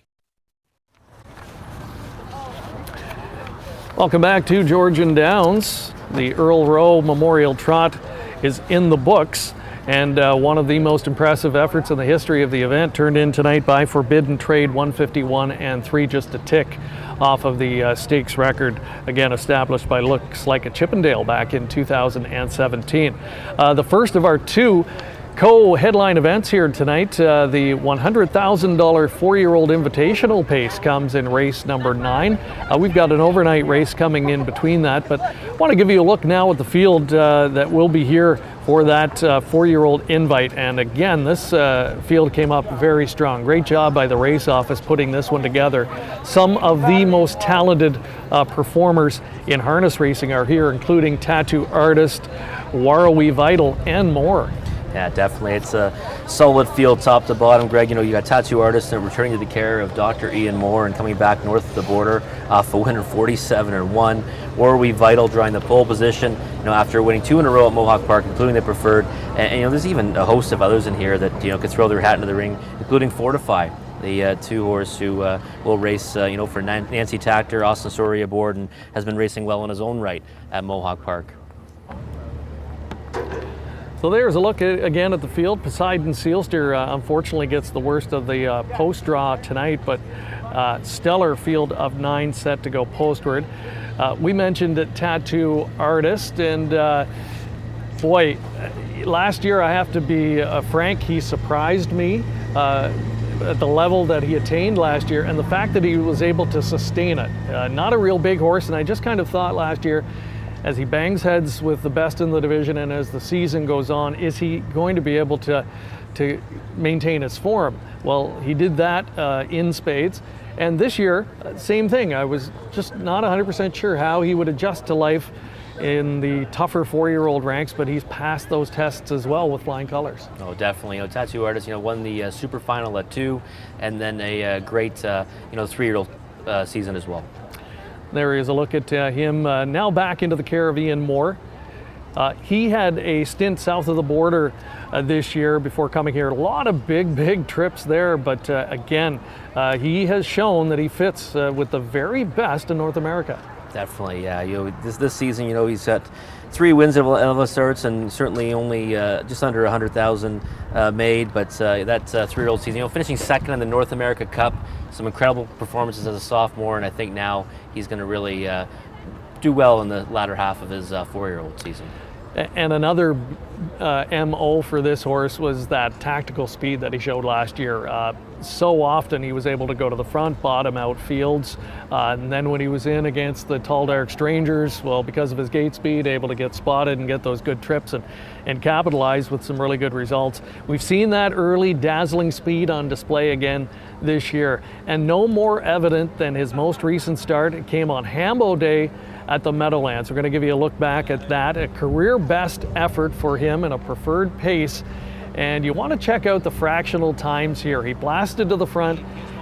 Welcome back to Georgian Downs. The Earl Rowe Memorial Trot is in the books, and one of the most impressive efforts in the history of the event turned in tonight by Forbidden Trade, 151 and 3, just a tick off of the stakes record, again established by Looks Like a Chippendale back in 2017. The first of our two co-headline events here tonight. The $100,000 four-year-old invitational pace comes in race number 9. We've got an overnight race coming in between that, but I want to give you a look now at the field that will be here for that four-year-old invite. And again, this field came up very strong. Great job by the race office putting this one together. Some of the most talented performers in harness racing are here, including tattoo artist, Warrawee Vital, and more. Yeah, definitely. It's a solid field top to bottom, Greg. You know, you got tattoo artists returning to the care of Dr. Ian Moore and coming back north of the border off a win of 47-1. Warrawee Vital drawing the pole position, you know, after winning 2 in a row at Mohawk Park, including the preferred. And you know, there's even a host of others in here that, you know, could throw their hat into the ring, including Fortify, the two-horse who will race, you know, for Nancy Tactor, Austin Sorey aboard, and has been racing well in his own right at Mohawk Park. So there's a look again at the field. Poseidon Sealster unfortunately gets the worst of the post draw tonight, but stellar field of 9 set to go postward. We mentioned a tattoo artist, and boy, last year, I have to be frank, he surprised me at the level that he attained last year, and the fact that he was able to sustain it. Not a real big horse, and I just kind of thought last year, as he bangs heads with the best in the division and as the season goes on, is he going to be able to maintain his form? Well, he did that in spades. And this year, same thing. I was just not 100% sure how he would adjust to life in the tougher 4-year-old ranks, but he's passed those tests as well with flying colors. Oh, definitely. Tattoo Artist, won the super final at 2, and then a great, 3-year-old season as well. There is a look at him now back into the care of Ian Moore. He had a stint south of the border this year before coming here. A lot of big trips there, but again, he has shown that he fits with the very best in North America. Definitely, yeah. This season, he's got 3 wins of the starts, and certainly only just under 100,000 made. But that 3-year-old season, finishing second in the North America Cup, some incredible performances as a sophomore, and I think now he's going to really do well in the latter half of his 4-year-old season. And another MO for this horse was that tactical speed that he showed last year. So often he was able to go to the front, bottom out fields, and then when he was in against the tall dark strangers, well, because of his gate speed, able to get spotted and get those good trips and capitalize with some really good results. We've seen that early dazzling speed on display again this year, and no more evident than his most recent start. It came on Hambo Day at the Meadowlands. We're going to give you a look back at that, a career best effort for him in a preferred pace. And you want to check out the fractional times here. He blasted to the front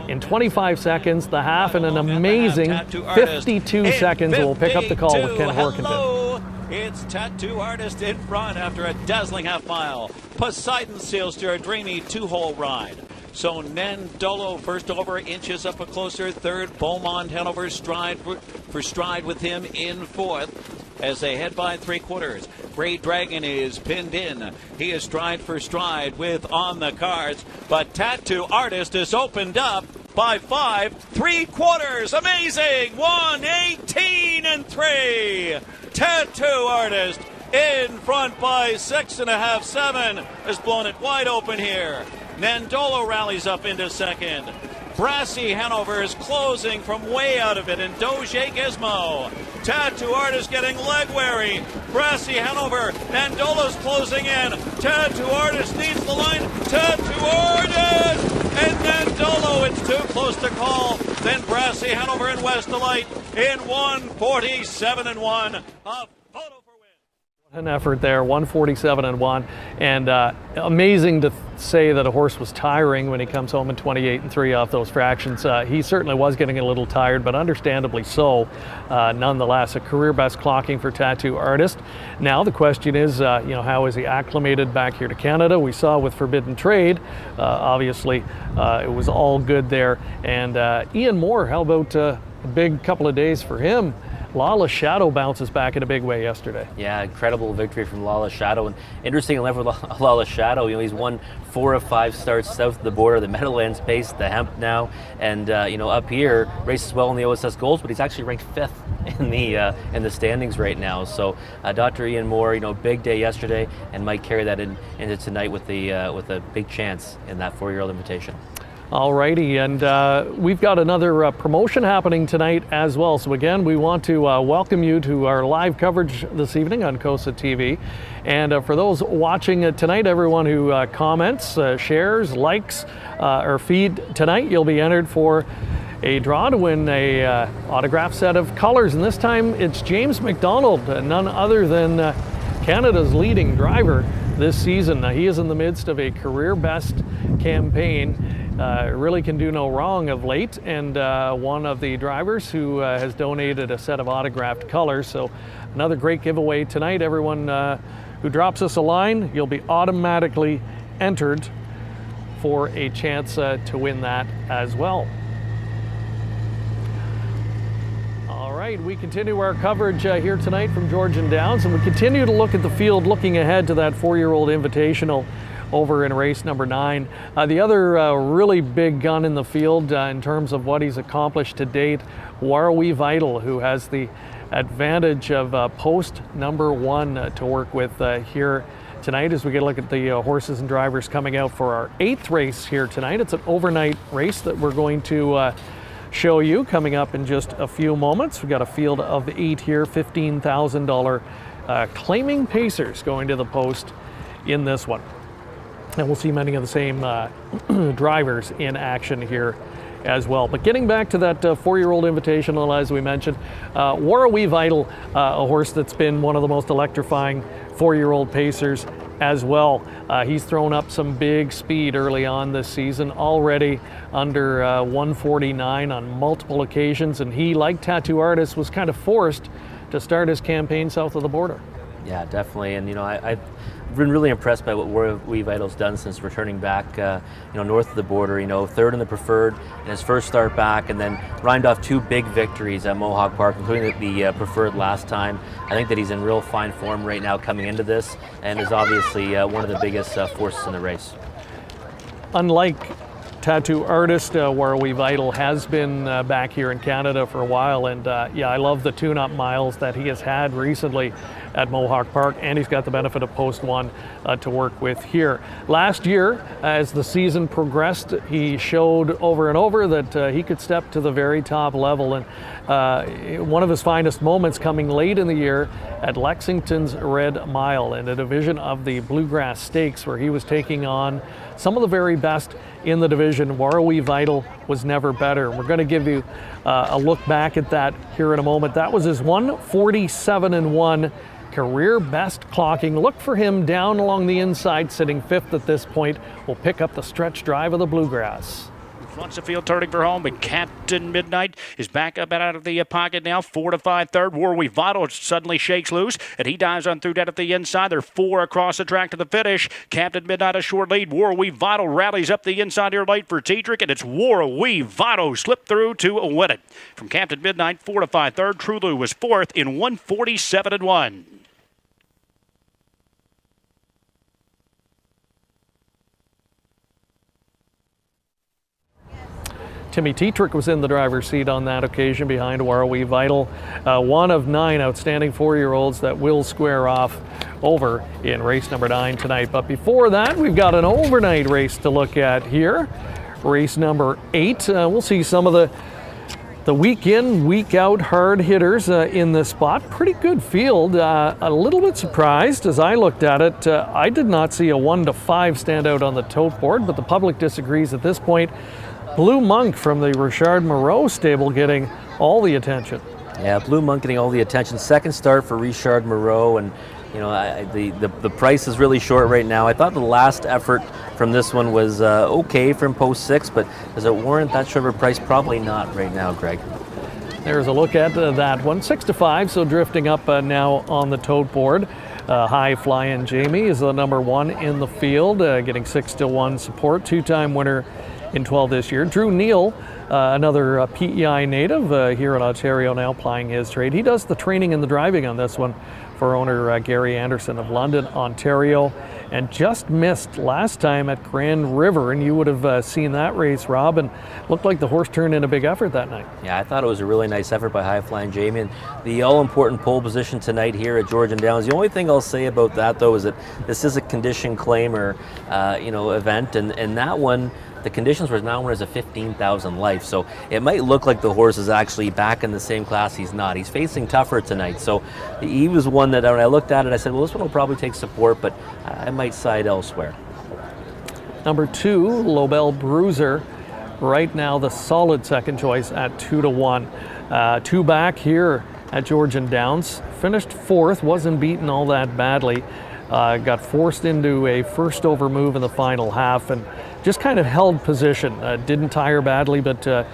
in 25 seconds, the half in an amazing 52 seconds. We'll pick up the call with Ken Horkington. It's Tattoo Artist in front after a dazzling half mile. Poseidon sails to a dreamy 2-hole ride. So Nandolo first over, inches up a closer third. Beaumont Hanover stride for stride with him in fourth as they head by 3/4. Great Dragon is pinned in. He is stride for stride with On the Cards, but Tattoo Artist is opened up by 5 3/4. Amazing! 1:18 and 3. Tattoo Artist in front by 6.5, 7. Has blown it wide open here. Nandolo rallies up into second. Brassy Hanover is closing from way out of it, and Doge Gizmo. Tattoo Artist getting leg weary. Brassy Hanover. Nandolo's closing in. Tattoo Artist needs the line. Tattoo Artist! And Nandolo, it's too close to call. Then Brassy Hanover and West Delight in 1:47 and 1. A photo for win. An effort there, 1:47 and 1, and amazing to say that a horse was tiring when he comes home in 28 and 3 off those fractions. He certainly was getting a little tired, but understandably so. Nonetheless, a career best clocking for Tattoo Artist. Now the question is, how is he acclimated back here to Canada? We saw with Forbidden Trade, obviously it was all good there. And Ian Moore, how about a big couple of days for him? Lawless Shadow bounces back in a big way yesterday. Yeah, incredible victory from Lawless Shadow. And interesting enough with Lawless Shadow, he's won 4 of 5 starts south of the border, the Meadowlands pace, the Hemp now, and up here races well in the OSS Golds, but he's actually ranked 5th in the standings right now. So Dr. Ian Moore, big day yesterday, and might carry that into tonight with a big chance in that 4-year-old invitation. All righty, and we've got another promotion happening tonight as well. So again, we want to welcome you to our live coverage this evening on COSA-TV. And for those watching tonight, everyone who comments, shares, likes our feed tonight, you'll be entered for a draw to win a autographed set of colors. And this time it's James McDonald, none other than Canada's leading driver this season. He is in the midst of a career best campaign. Really can do no wrong of late, and one of the drivers who has donated a set of autographed colors. So another great giveaway tonight. Everyone who drops us a line, you'll be automatically entered for a chance to win that as well. All right, we continue our coverage here tonight from Georgian Downs, and we continue to look at the field, looking ahead to that 4-year-old invitational over in race number 9. The other really big gun in the field in terms of what he's accomplished to date, Warwi Vital, who has the advantage of post number 1 to work with here tonight as we get a look at the horses and drivers coming out for our 8th race here tonight. It's an overnight race that we're going to show you coming up in just a few moments. We've got a field of 8 here, $15,000 claiming pacers going to the post in this one. And we'll see many of the same drivers in action here as well. But getting back to that 4-year-old invitational, as we mentioned, Warrawee Vital, a horse that's been one of the most electrifying 4-year-old pacers as well. He's thrown up some big speed early on this season, already under 149 on multiple occasions, and he, like Tattoo Artist, was kind of forced to start his campaign south of the border. Yeah, definitely. And I've been really impressed by what Warrawee Vital's done since returning back, north of the border. 3rd in the Preferred in his first start back, and then rhymed off 2 big victories at Mohawk Park, including the Preferred last time. I think that he's in real fine form right now coming into this, and is obviously one of the biggest forces in the race. Unlike Tattoo Artist, Warrawee Vital has been back here in Canada for a while, and I love the tune-up miles that he has had recently at Mohawk Park, and he's got the benefit of Post 1 to work with here. Last year, as the season progressed, he showed over and over that he could step to the very top level, and one of his finest moments coming late in the year at Lexington's Red Mile in a division of the Bluegrass Stakes, where he was taking on some of the very best in the division. Warrawee Vital was never better. We're going to give you a look back at that here in a moment. That was his 147-1 career best clocking. Look for him down along the inside, sitting 5th at this point. We'll pick up the stretch drive of the Bluegrass. Fronts the field, turning for home, but Captain Midnight is back up and out of the pocket now. 4 to 5 third. Warrawee Vital suddenly shakes loose, and he dives on through that at the inside. They're 4 across the track to the finish. Captain Midnight a short lead. Warrawee Vital rallies up the inside here late for Tetrick, and it's Warrawee Vital slipped through to win it. From Captain Midnight, 4 to 5 third. Trulu was 4th in 147-1. Timmy Tetrick was in the driver's seat on that occasion behind Warrawee Vital, one of 9 outstanding 4-year-olds that will square off over in race number 9 tonight. But before that, we've got an overnight race to look at here. Race number 8. We'll see some of the week in, week out hard hitters in this spot. Pretty good field. A little bit surprised as I looked at it. I did not see a 1 to 5 stand out on the tote board, but the public disagrees at this point. Blue Monk from the Richard Moreau stable getting all the attention. Yeah, Blue Monk getting all the attention. Second start for Richard Moreau, and the price is really short right now. I thought the last effort from this one was okay from post 6, but does it warrant that short of a price? Probably not right now, Greg. There's a look at that one. 6 to 5, so drifting up now on the tote board. High Flying Jamie is the number 1 in the field, getting 6 to 1 support. 2-time winner in 12 this year. Drew Neal, another PEI native here in Ontario, now plying his trade. He does the training and the driving on this one for owner Gary Anderson of London, Ontario, and just missed last time at Grand River, and you would have seen that race, Rob, and looked like the horse turned in a big effort that night. Yeah, I thought it was a really nice effort by High Flying Jamie, and the all-important pole position tonight here at Georgian Downs. The only thing I'll say about that, though, is that this is a condition claimer, event, and that one, the conditions were now as a 15,000 life, so it might look like the horse is actually back in the same class. He's not. He's facing tougher tonight, so he was one that when I looked at it, I said, well, this one will probably take support, but I might side elsewhere. Number 2, Lobel Bruiser, right now the solid second choice at 2 to 1. 2 back here at Georgian Downs. Finished 4th, wasn't beaten all that badly. Got forced into a first over move in the final half and just kind of held position. Didn't tire badly, but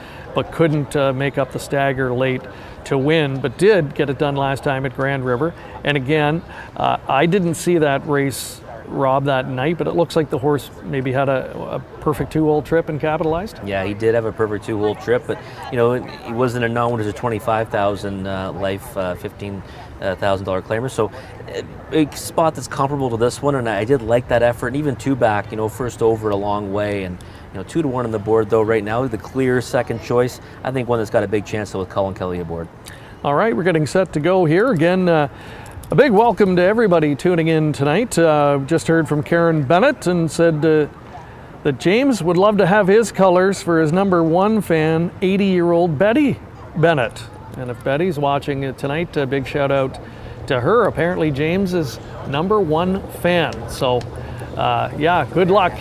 couldn't make up the stagger late to win, but did get it done last time at Grand River. And again, I didn't see that race, Rob, that night, but it looks like the horse maybe had a perfect 2-hole trip and capitalized. Yeah, he did have a perfect 2-hole trip, but he wasn't a known as a 25,000 life, $15,000 claimer. So a spot that's comparable to this one, and I did like that effort. And even 2 back, first over a long way, and 2 to 1 on the board though right now, the clear second choice. I think one that's got a big chance with Colin Kelly aboard. All right, we're getting set to go here again. A big welcome to everybody tuning in tonight. Just heard from Karen Bennett and said that James would love to have his colors for his number one fan, 80-year-old Betty Bennett. And if Betty's watching it tonight, a big shout out to her. Apparently James is number one fan. So yeah, good luck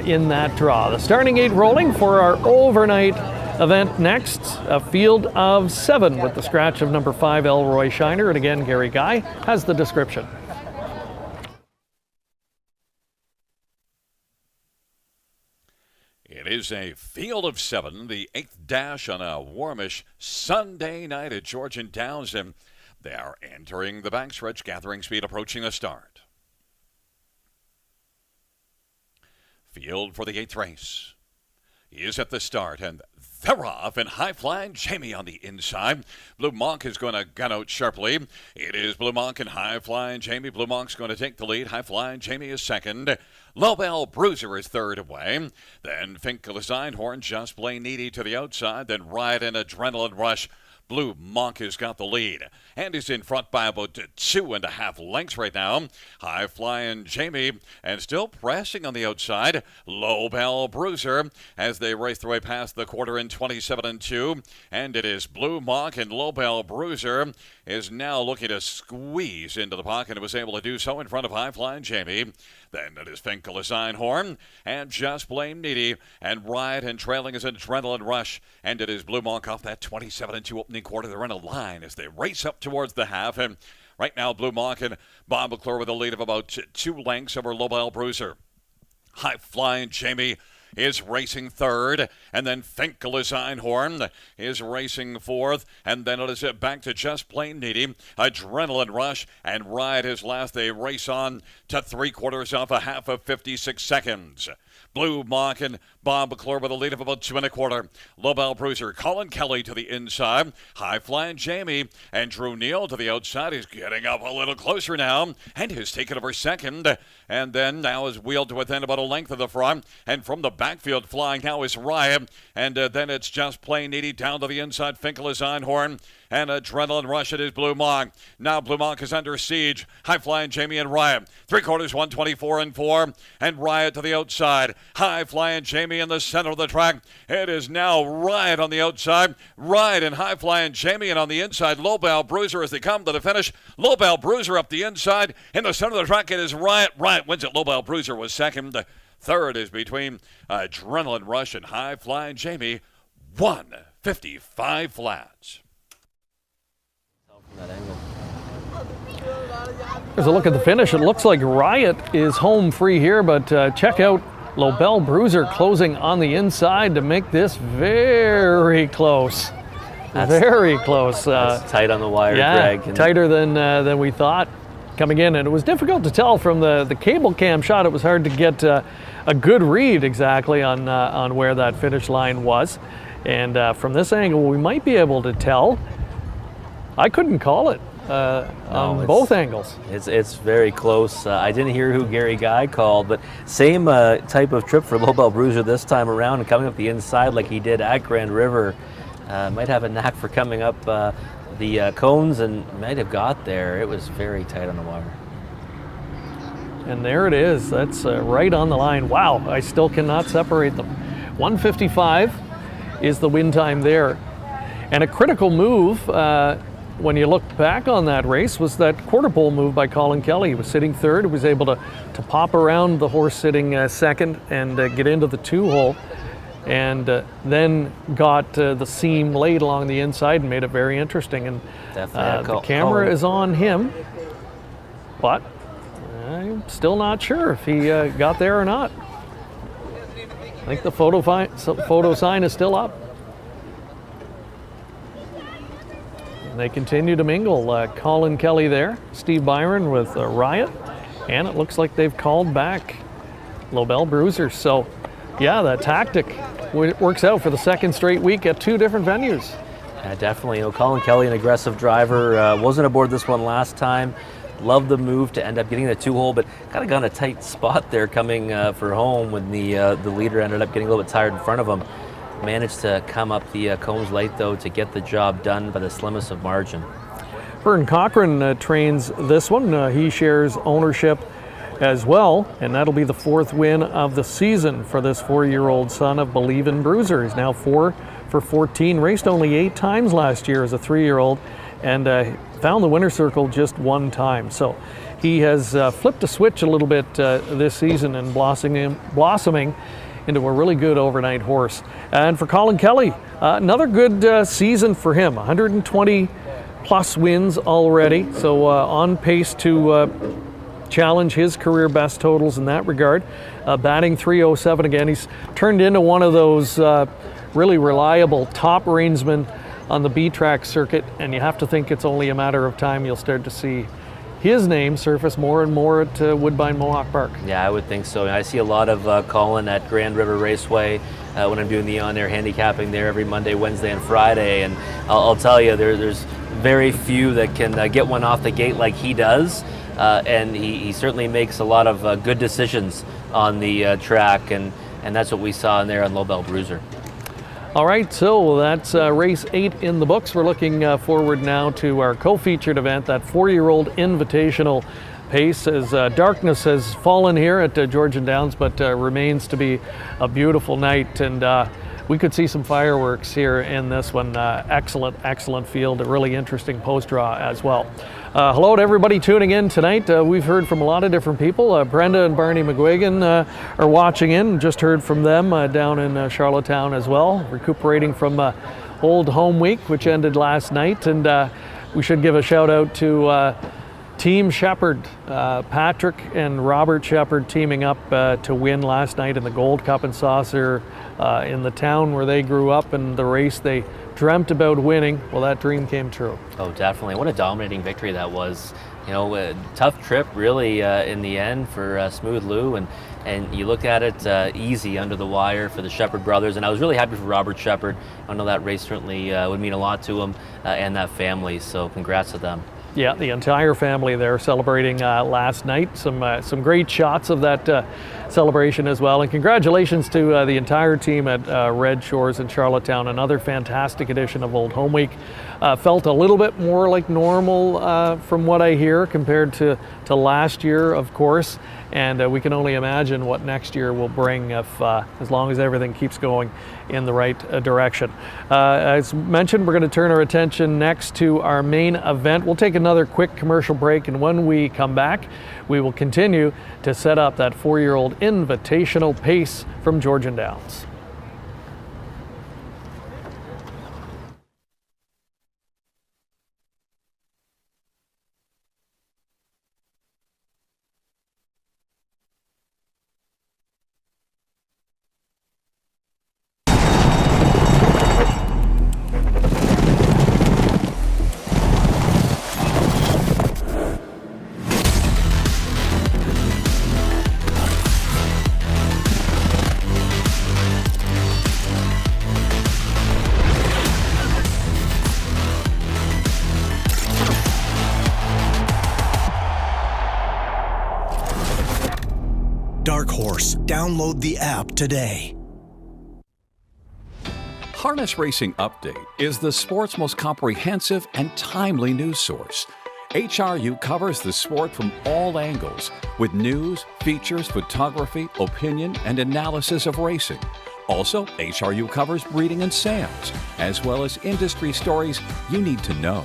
in that draw. The starting 8 rolling for our overnight event next. A field of 7 with the scratch of number 5, Elroy Shiner. And again, Gary Guy has the description. It is a field of 7, the 8th dash on a warmish Sunday night at Georgian Downs, and they are entering the backstretch, gathering speed, approaching the start. Field for the 8th race is at the start, and they're off, and high-flying Jamie on the inside. Blue Monk is going to gun out sharply. It is Blue Monk and high-flying Jamie. Blue Monk's going to take the lead. High-flying Jamie is second. Lobel Bruiser is third away. Then Finkel Einhorn, Just Plain Needy to the outside. Then Riot and Adrenaline Rush. Blue Monk has got the lead and is in front by about 2.5 lengths right now. High flying Jamie and still pressing on the outside. Lobel Bruiser as they race their way past the quarter in 27-2. And it is Blue Monk, and Lobel Bruiser is now looking to squeeze into the pocket and was able to do so in front of high flying Jamie. Then it is Finkel Einhorn and Just Plain Needy and Riot, and trailing is Adrenaline Rush. And it is Blue Monk off that 27-2 opening quarter. They're in a line as they race up towards the half. And right now, Blue Monk and Bob McClure with a lead of about 2 lengths over Lobel Bruiser. High flying Jamie is racing third, and then Finkel Einhorn is racing fourth, and then it is back to Just Plain Needy, Adrenaline Rush, and Riot is last. They race on to 3/4 off a half of 56 seconds. Blue Monk and Bob McClure with a lead of about 2.25. Lobel Bruiser, Colin Kelly to the inside. High flying Jamie and Drew Neal to the outside. He's getting up a little closer now and has taken over second. And then now is wheeled to within about a length of the front. And from the backfield flying now is Riot. And then it's Just Plain Needy down to the inside. Finkel Einhorn and Adrenaline Rush. It is Blue Monk. Now Blue Monk is under siege. High flying Jamie and Riot. 3/4, 124-4. And Riot to the outside. High flying Jamie in the center of the track. It is now Riot on the outside. Riot and high flying Jamie, and on the inside Lobel Bruiser as they come to the finish. Lobel Bruiser up the inside. In the center of the track it is Riot. Riot wins it. Lobel Bruiser was second. Third is between Adrenaline Rush and high flying Jamie. 1:55 flats. From that angle. There's a look at the finish. It looks like Riot is home free here, but check out Lobel Bruiser closing on the inside to make this very close. Very close. That's tight on the wire, yeah, Greg. Tighter than we thought coming in. And it was difficult to tell from the cable cam shot. It was hard to get a good read exactly on where that finish line was. And from this angle, we might be able to tell. I couldn't call it. On both angles. It's very close. I didn't hear who Gary Guy called, but same type of trip for Lobel Bruiser this time around, and coming up the inside like he did at Grand River. Might have a knack for coming up the cones and might have got there. It was very tight on the wire. And there it is. That's right on the line. Wow, I still cannot separate them. 1:55 is the win time there. And a critical move when you look back on that race was that quarter pole move by Colin Kelly. He was sitting third, was able to pop around the horse sitting second and get into the 2-hole, and then got the seam late along the inside and made it very interesting. And the camera is on him, but I'm still not sure if he got there or not. I think the photo sign is still up. And they continue to mingle. Colin Kelly there, Steve Byron with Riot, and it looks like they've called back Lobel Bruiser. So, yeah, that tactic works out for the second straight week at 2 different venues. Yeah, definitely. Colin Kelly, an aggressive driver, wasn't aboard this one last time. Loved the move to end up getting the 2-hole, but kind of got in a tight spot there coming for home when the leader ended up getting a little bit tired in front of him. Managed to come up the cones late, though, to get the job done by the slimmest of margin. Vern Cochran trains this one. He shares ownership as well, and that'll be the 4th win of the season for this 4-year-old son of Believe-In Bruiser. He's now 4 for 14, raced only 8 times last year as a 3-year-old, and found the winner's circle just 1 time. So he has flipped a switch a little bit this season and blossoming into a really good overnight horse. And for Colin Kelly, another good season for him. 120 plus wins already, so on pace to challenge his career best totals in that regard. Batting .307 again. He's turned into one of those really reliable top reinsmen on the B-track circuit, and you have to think it's only a matter of time you'll start to see his name surface more and more at Woodbine Mohawk Park. Yeah, I would think so. I see a lot of Colin at Grand River Raceway when I'm doing the on-air handicapping there every Monday, Wednesday, and Friday. And I'll tell you, there's very few that can get one off the gate like he does. And he certainly makes a lot of good decisions on the track, and that's what we saw in there on Lobel Bruiser. All right, so that's race 8 in the books. We're looking forward now to our co-featured event, that 4-year-old invitational pace, as darkness has fallen here at Georgian Downs, but remains to be a beautiful night, and we could see some fireworks here in this one. Excellent field, a really interesting post draw as well. Hello to everybody tuning in tonight. We've heard from a lot of different people. Brenda and Barney McGuigan are watching in. Just heard from them down in Charlottetown as well, recuperating from Old Home Week, which ended last night. And we should give a shout out to Team Shepherd, Patrick and Robert Shepherd teaming up to win last night in the Gold Cup and Saucer in the town where they grew up, and the race they dreamt about winning. Well, that dream came true. Oh, definitely. What a dominating victory that was. You know, a tough trip really in the end for Smooth Lou, and you look at it easy under the wire for the Shepherd brothers, and I was really happy for Robert Shepherd. I know that race certainly would mean a lot to him and that family, so congrats to them. Yeah, the entire family there celebrating last night. Some great shots of that celebration as well. And congratulations to the entire team at Red Shores in Charlottetown. Another fantastic edition of Old Home Week. Felt a little bit more like normal from what I hear compared to last year, of course. And we can only imagine what next year will bring if, as long as everything keeps going in the right direction. As mentioned, we're going to turn our attention next to our main event. We'll take another quick commercial break, and when we come back, we will continue to set up that 4-year-old invitational pace from Georgian Downs. Dark Horse. Download the app today. Harness Racing Update is the sport's most comprehensive and timely news source. HRU covers the sport from all angles with news, features, photography, opinion, and analysis of racing. Also, HRU covers breeding and sales, as well as industry stories you need to know.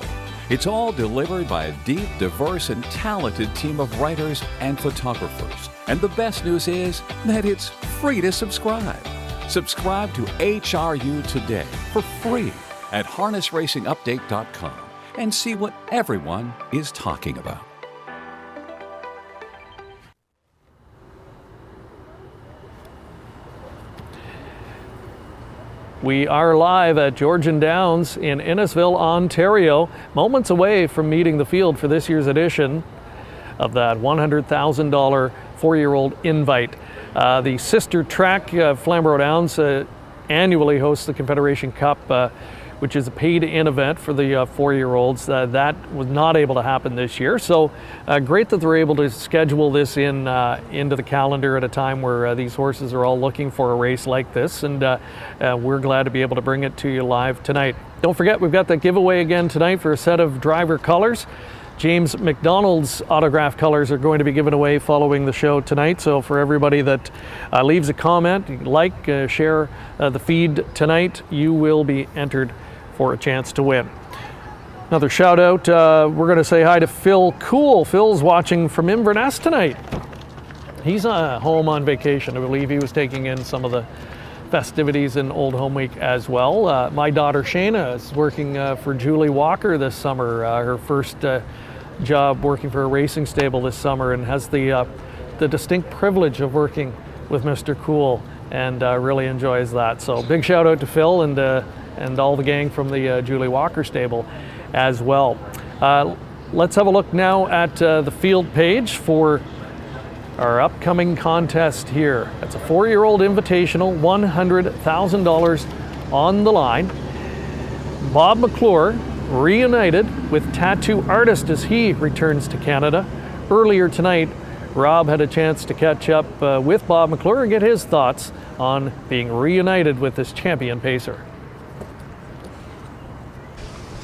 It's all delivered by a deep, diverse, and talented team of writers and photographers. And the best news is that it's free to subscribe. Subscribe to HRU today for free at harnessracingupdate.com and see what everyone is talking about. We are live at Georgian Downs in Innisfil, Ontario, moments away from meeting the field for this year's edition of that $100,000 4-year-old invite. The sister track, Flamborough Downs, annually hosts the Confederation Cup, which is a paid-in event for the 4-year-olds. That was not able to happen this year, so great that they're able to schedule this into the calendar at a time where these horses are all looking for a race like this, and we're glad to be able to bring it to you live tonight. Don't forget, we've got the giveaway again tonight for a set of driver colors. James McDonald's autograph colors are going to be given away following the show tonight. So for everybody that leaves a comment, like, share the feed tonight, you will be entered for a chance to win. Another shout out, we're going to say hi to Phil Cool. Phil's watching from Inverness tonight. He's home on vacation. I believe he was taking in some of the festivities in Old Home Week as well. My daughter Shayna is working for Julie Walker this summer, her first job working for a racing stable this summer, and has the distinct privilege of working with Mr. Cool, and really enjoys that. So big shout out to Phil and all the gang from the Julie Walker stable as well. Let's have a look now at the field page for our upcoming contest here. It's a 4-year-old invitational, $100,000 on the line. Bob McClure reunited with tattoo artist as he returns to Canada. Earlier tonight, Rob had a chance to catch up with Bob McClure and get his thoughts on being reunited with this champion pacer.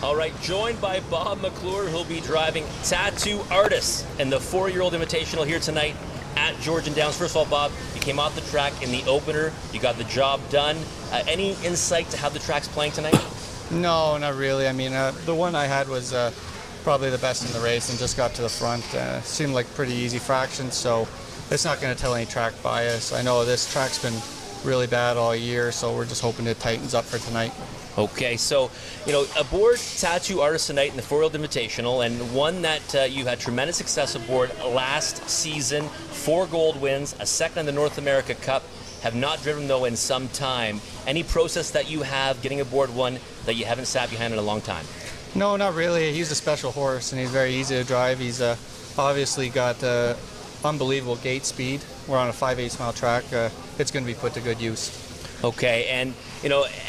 All right, joined by Bob McClure, who'll be driving Tattoo Artist in the 4-year-old invitational here tonight at Georgian Downs. First of all, Bob, you came off the track in the opener. You got the job done. Any insight to how the track's playing tonight? No, not really. I mean, the one I had was probably the best in the race and just got to the front. Seemed like pretty easy fractions, so it's not going to tell any track bias. I know this track's been really bad all year, so we're just hoping it tightens up for tonight. Okay, so, aboard Tattoo Artist tonight in the 4-year-old invitational, and one that you had tremendous success aboard last season, 4 gold wins, a second in the North America Cup. Have not driven, though, in some time. Any process that you have getting aboard one that you haven't sat behind in a long time? No, not really. He's a special horse, and he's very easy to drive. He's obviously got unbelievable gate speed. We're on a 5/8 mile track. It's going to be put to good use. Okay, and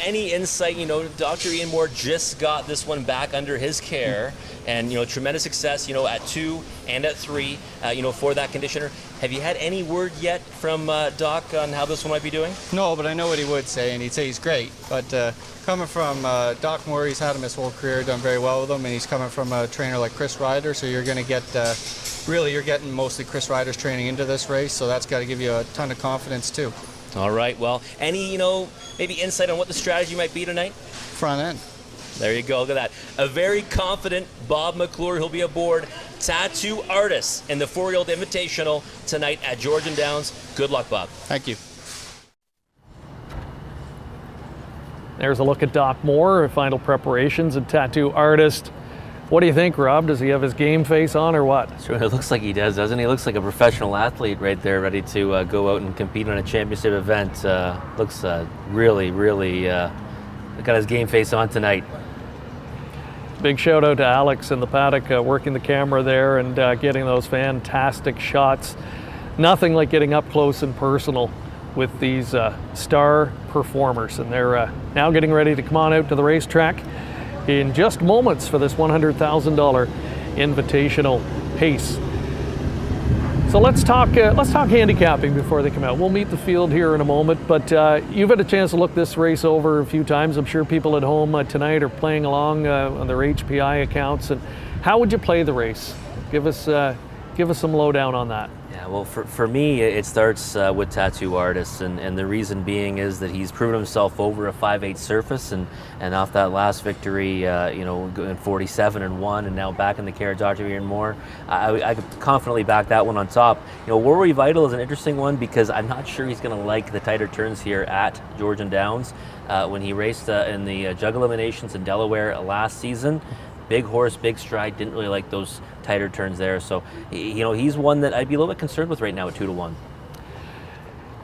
any insight? Dr. Ian Moore just got this one back under his care, and tremendous success. At 2 and at 3. For that conditioner. Have you had any word yet from Doc on how this one might be doing? No, but I know what he would say, and he'd say he's great. But coming from Doc Moore, he's had him his whole career, done very well with him, and he's coming from a trainer like Chris Ryder, so you're going to get, really, you're getting mostly Chris Ryder's training into this race, so that's got to give you a ton of confidence too. All right, well, any, maybe insight on what the strategy might be tonight? Front end. There you go, look at that. A very confident Bob McClure, who'll be aboard Tattoo Artist in the 4-year-old invitational tonight at Georgian Downs. Good luck, Bob. Thank you. There's a look at Doc Moore, final preparations and Tattoo Artist. What do you think, Rob? Does he have his game face on or what? Sure, it looks like he does, doesn't he? He looks like a professional athlete right there, ready to go out and compete on a championship event. Looks really, really got his game face on tonight. Big shout out to Alex in the paddock working the camera there and getting those fantastic shots. Nothing like getting up close and personal with these star performers. And they're now getting ready to come on out to the racetrack in just moments for this $100,000 invitational pace. So let's talk handicapping before they come out. We'll meet the field here in a moment, but you've had a chance to look this race over a few times. I'm sure people at home tonight are playing along on their HPI accounts. And how would you play the race? Give us some lowdown on that. Yeah, well, for me, it starts with Tattoo Artist, and the reason being is that he's proven himself over a 5/8 surface, and off that last victory, going 47-1, and now back in the care of Dr. Ian Moore, I could confidently back that one on top. War Vital is an interesting one because I'm not sure he's going to like the tighter turns here at Georgian Downs. When he raced in the jug eliminations in Delaware last season, big horse, big stride, didn't really like those tighter turns there. So, he's one that I'd be a little bit concerned with right now at 2-1.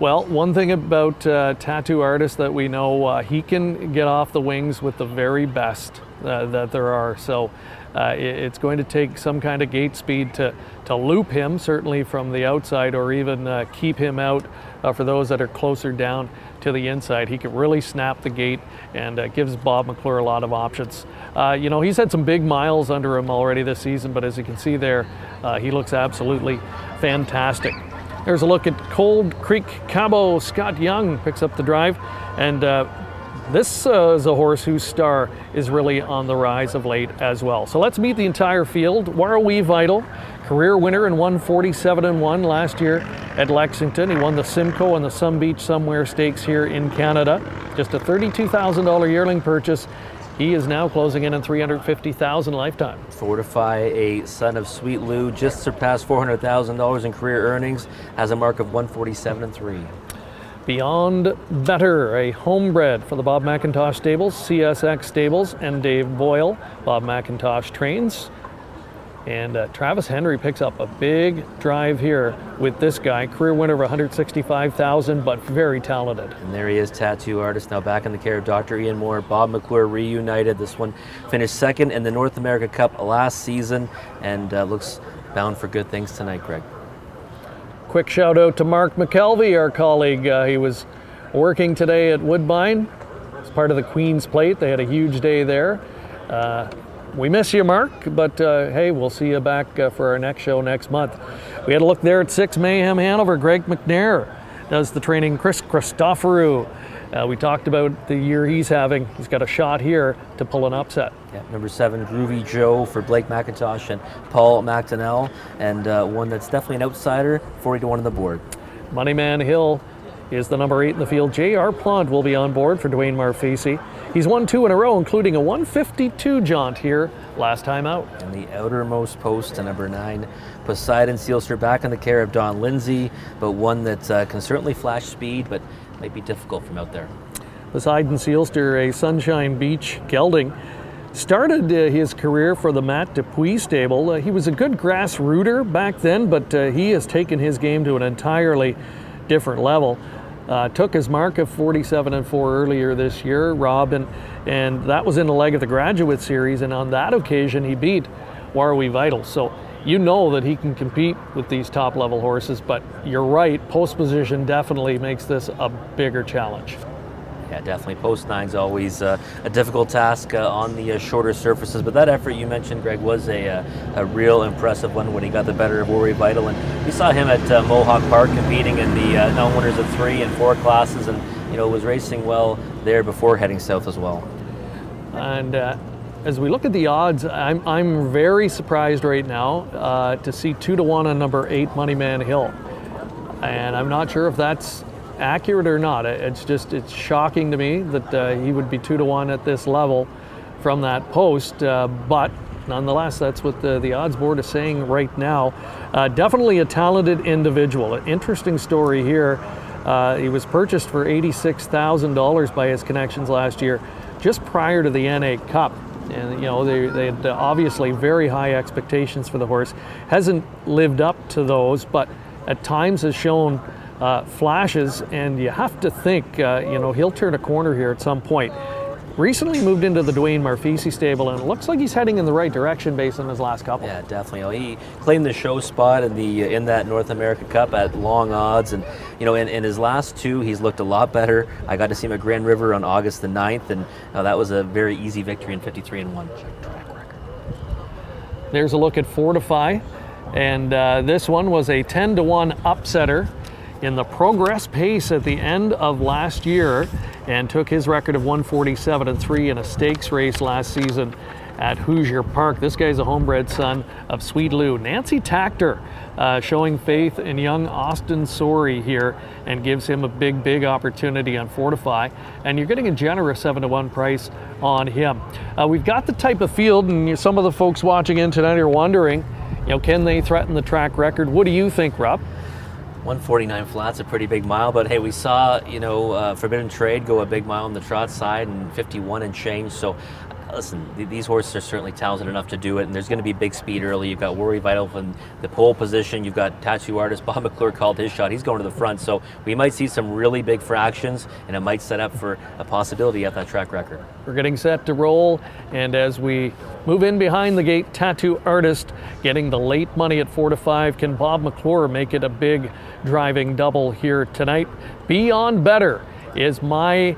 Well, one thing about Tattoo Artist that we know, he can get off the wings with the very best that there are. So It's going to take some kind of gate speed to loop him, certainly from the outside, or even keep him out for those that are closer down to the inside. He can really snap the gate and gives Bob McClure a lot of options. You know, he's had some big miles under him already this season, but as you can see there, he looks absolutely fantastic. There's a look at Cold Creek Cabo. Scott Young picks up the drive, and this is a horse whose star is really on the rise of late as well. So let's meet the entire field. Warrawee Vital, career winner in 147-1 last year at Lexington. He won the Simcoe and the Sun Beach Somewhere Stakes here in Canada. Just a $32,000 yearling purchase. He is now closing in on $350,000 lifetime. Fortify, a son of Sweet Lou, just surpassed $400,000 in career earnings, has a mark of 147-3. Beyond Better, a homebred for the Bob McIntosh Stables, CSX Stables, and Dave Boyle. Bob McIntosh trains. And Travis Henry picks up a big drive here with this guy. Career winner of $165,000, but very talented. And there he is, tattoo artist, now back in the care of Dr. Ian Moore. Bob McClure reunited. This one finished second in the North America Cup last season, and looks bound for good things tonight, Greg. Quick shout out to Mark McKelvey, our colleague. He was working today at Woodbine as part of the Queen's Plate. They had a huge day there. We miss you, Mark, but hey, we'll see you back for our next show next month. We had a look there at 6 Mayhem Hanover. Greg McNair does the training. Chris Christoforou. We talked about the year he's having. He's got a shot here to pull an upset. Yeah, number 7, Groovy Joe for Blake McIntosh and Paul McDonnell, and one that's definitely an outsider, 40-1 on the board. Moneyman Hill is the number 8 in the field. J.R. Plant will be on board for Dwayne Marfisi. He's won 2 in a row, including a 152 jaunt here last time out. And the outermost post to number 9, Poseidon Sealster, back in the care of Don Lindsay, but one that can certainly flash speed, but might be difficult from out there. Poseidon Sealster, a Sunshine Beach gelding, started his career for the Matt Dupuis stable. He was a good grass rooter back then, but he has taken his game to an entirely different level. Took his mark of 47-4 earlier this year, Rob, and that was in the leg of the Graduate Series, and on that occasion he beat Warrawee Vital. So you know that he can compete with these top level horses, but you're right, post position definitely makes this a bigger challenge. Yeah, definitely. Post 9's always a difficult task on the shorter surfaces, but that effort you mentioned, Greg, was a real impressive one when he got the better of Warrawee Vital, and we saw him at Mohawk Park competing in the known winners of 3 and 4 classes, and was racing well there before heading south as well. And as we look at the odds, I'm very surprised right now to see 2-1 on number 8, Moneyman Hill, and I'm not sure if that's accurate or not. It's shocking to me that he would be 2-1 at this level from that post, but nonetheless, that's what the odds board is saying right now. Definitely a talented individual. An interesting story here. He was purchased for $86,000 by his connections last year, just prior to the NA Cup. And they had obviously very high expectations for the horse. Hasn't lived up to those, but at times has shown flashes, and you have to think he'll turn a corner here at some point. Recently moved into the Dwayne Marfisi stable, and it looks like he's heading in the right direction based on his last couple. Yeah, definitely. He claimed the show spot in that North America Cup at long odds, and in his last 2 he's looked a lot better. I got to see him at Grand River on August the 9th, and that was a very easy victory in 53-1. There's a look at Fortify, and this one was a 10-1 upsetter in the Progress Pace at the end of last year, and took his record of 147-3 in a stakes race last season at Hoosier Park. This guy's a homebred son of Sweet Lou. Nancy Tactor showing faith in young Austin Sorey here, and gives him a big opportunity on Fortify, and you're getting a generous 7-1 price on him. We've got the type of field, and some of the folks watching in tonight are wondering, can they threaten the track record? What do you think, Rob? 149 flat's a pretty big mile, but hey, we saw Forbidden Trade go a big mile on the Trot side and 51 and change, so listen, these horses are certainly talented enough to do it, and there's going to be big speed early. You've got Worry Vital from the pole position. You've got Tattoo Artist. Bob McClure called his shot. He's going to the front, so we might see some really big fractions, and it might set up for a possibility at that track record. We're getting set to roll, and as we move in behind the gate, Tattoo Artist getting the late money at 4-5. Can Bob McClure make it a big driving double here tonight? Beyond Better is my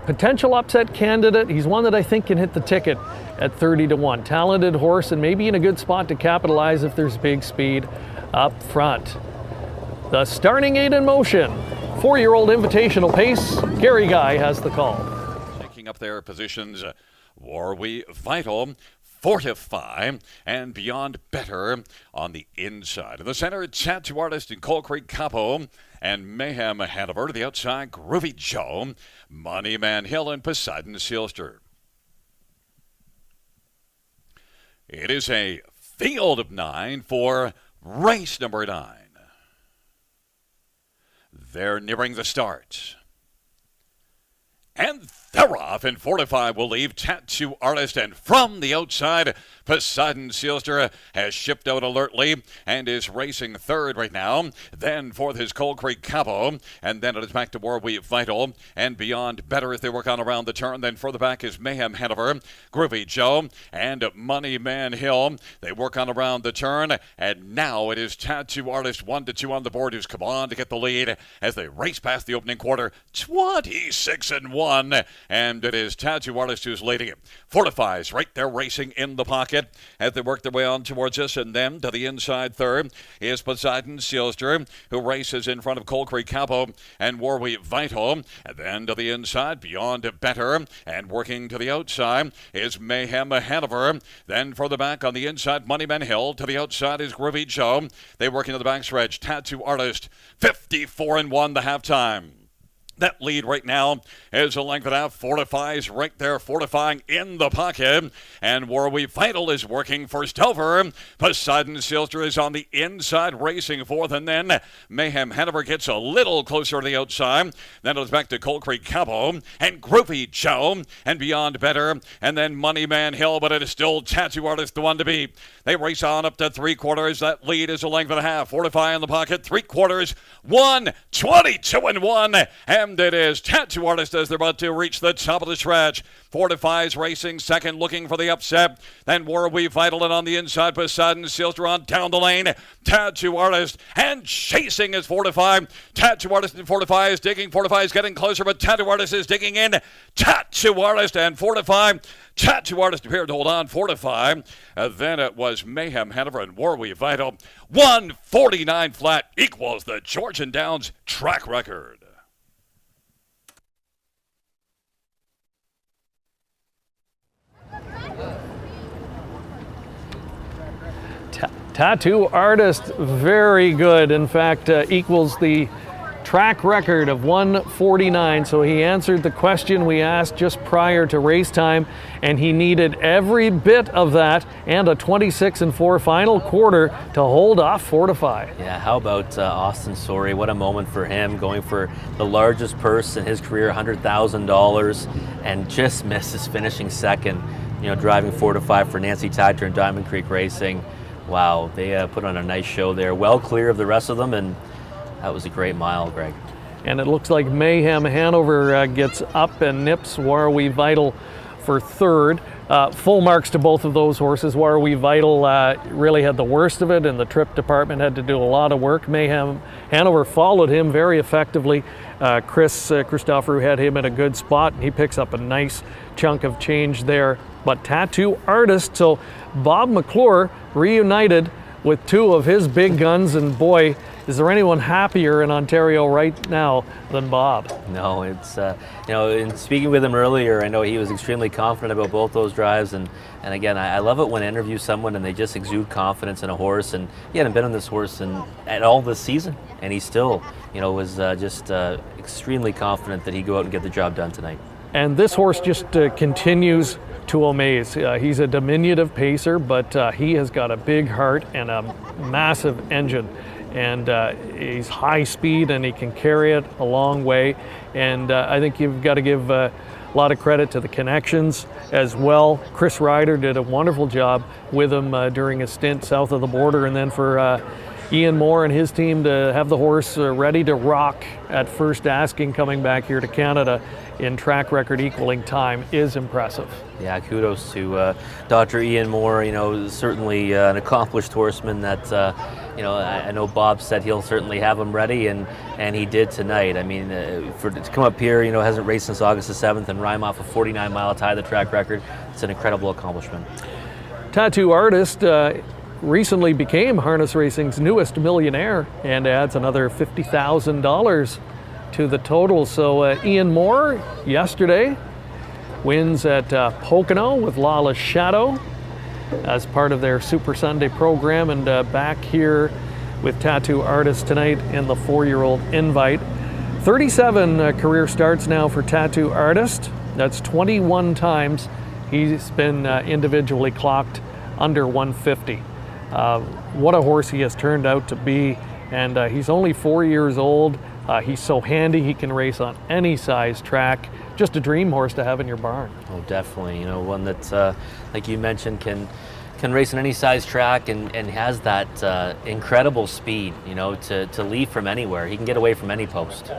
potential upset candidate. He's one that I think can hit the ticket at 30-1. Talented horse and maybe in a good spot to capitalize if there's big speed up front. The starting 8 in motion. 4-year-old invitational pace. Gary Guy has the call. Taking up their positions, Worry Vital, Fortify, and Beyond Better on the inside. In the center, Tattoo Artist and Coal Creek Capo, and Mayhem Hanover. To the outside, Groovy Joe, Money Man Hill, and Poseidon Sealster. It is a field of 9 for race number 9. They're nearing the start. And they're off, and Fortify will leave Tattoo Artist, and from the outside, Poseidon Sealster has shipped out alertly and is racing third right now. Then fourth is Coal Creek Capo, and then it is back to Worry Vital and Beyond Better as they work on around the turn. Then further back is Mayhem Hanover, Groovy Joe, and Money Man Hill. They work on around the turn, and now it is Tattoo Artist 1-2 on the board, who's come on to get the lead as they race past the opening quarter, 26-1. And it is Tattoo Artist who's leading it. Fortifies right there racing in the pocket as they work their way on towards us. And then to the inside third is Poseidon Sealster, who races in front of Coal Creek Capo and Worry Vital. And then to the inside, Beyond Better. And working to the outside is Mayhem Hanover. Then further back on the inside, Moneyman Hill. To the outside is Groovy Joe. They work into the backstretch. Tattoo Artist, 54-1 the halftime. That lead right now is a length and a half. Fortifies right there, fortifying in the pocket. And Worry Vital is working first over. Poseidon Sealster is on the inside, racing fourth. And then Mayhem Hanover gets a little closer to the outside. Then it's back to Coal Creek Capo and Groovy Joe and Beyond Better. And then Money Man Hill, but it is still Tattoo Artist the one to beat. They race on up to 3/4. That lead is a length and a half. Fortify in the pocket, 3/4. 22-1. And it is Tattoo Artist as they're about to reach the top of the stretch. Fortifies racing second, looking for the upset. Then Worry Vital, and on the inside, Poseidon Sealster on down the lane. Tattoo Artist and chasing is Fortify. Tattoo Artist and Fortify is digging. Fortify is getting closer, but Tattoo Artist is digging in. Tattoo Artist and Fortify. Tattoo Artist appeared to hold on. Fortify. Then it was Mayhem Hanover and Worry Vital. 149 flat equals the Georgian Downs track record. Tattoo Artist, very good. In fact, equals the track record of 149. So he answered the question we asked just prior to race time, and he needed every bit of that and a 26-4 final quarter to hold off Fortify. Yeah, how about Austin Sorey? What a moment for him, going for the largest purse in his career, $100,000, and just misses finishing second. You know, driving Fortify for Nancy Tagter and Diamond Creek Racing. Wow, they put on a nice show there. Well clear of the rest of them, and that was a great mile, Greg. And it looks like Mayhem Hanover gets up and nips Worry Vital for third. Full marks to both of those horses. Worry Vital really had the worst of it, and the trip department had to do a lot of work. Mayhem Hanover followed him very effectively. Chris Christopher had him in a good spot, and he picks up a nice chunk of change there. But Tattoo Artist, so Bob McClure reunited with two of his big guns, and boy, is there anyone happier in Ontario right now than Bob? No, it's, you know, in speaking with him earlier, I know he was extremely confident about both those drives, and again, I love it when I interview someone and they just exude confidence in a horse, and he hadn't been on this horse at all this season, and he still, you know, was just extremely confident that he'd go out and get the job done tonight. And this horse just continues to amaze. He's a diminutive pacer, but he has got a big heart and a massive engine. And he's high speed and he can carry it a long way. And I think you've got to give A lot of credit to the connections as well. Chris Ryder did a wonderful job with him during a stint south of the border, and then for Ian Moore and his team to have the horse ready to rock at first asking coming back here to Canada in track record equaling time is impressive. Yeah, kudos to Dr. Ian Moore. Certainly an accomplished horseman that, I know Bob said he'll certainly have him ready, and he did tonight. I mean, to come up here, hasn't raced since August the 7th and rhyme off a 49-mile tie, the track record. It's an incredible accomplishment. Tattoo Artist recently became harness racing's newest millionaire and adds another $50,000 to the total. So Ian Moore yesterday wins at Pocono with Lawless Shadow as part of their Super Sunday program, and back here with Tattoo Artist tonight in the 4-year-old Invite. 37 career starts now for Tattoo Artist. That's 21 times he's been individually clocked under 150. What a horse he has turned out to be, and he's only 4 years old. He's so handy, he can race on any size track. Just a dream horse to have in your barn. Oh, definitely. One that, like you mentioned, can race on any size track and has that incredible speed, to leave from anywhere. He can get away from any post.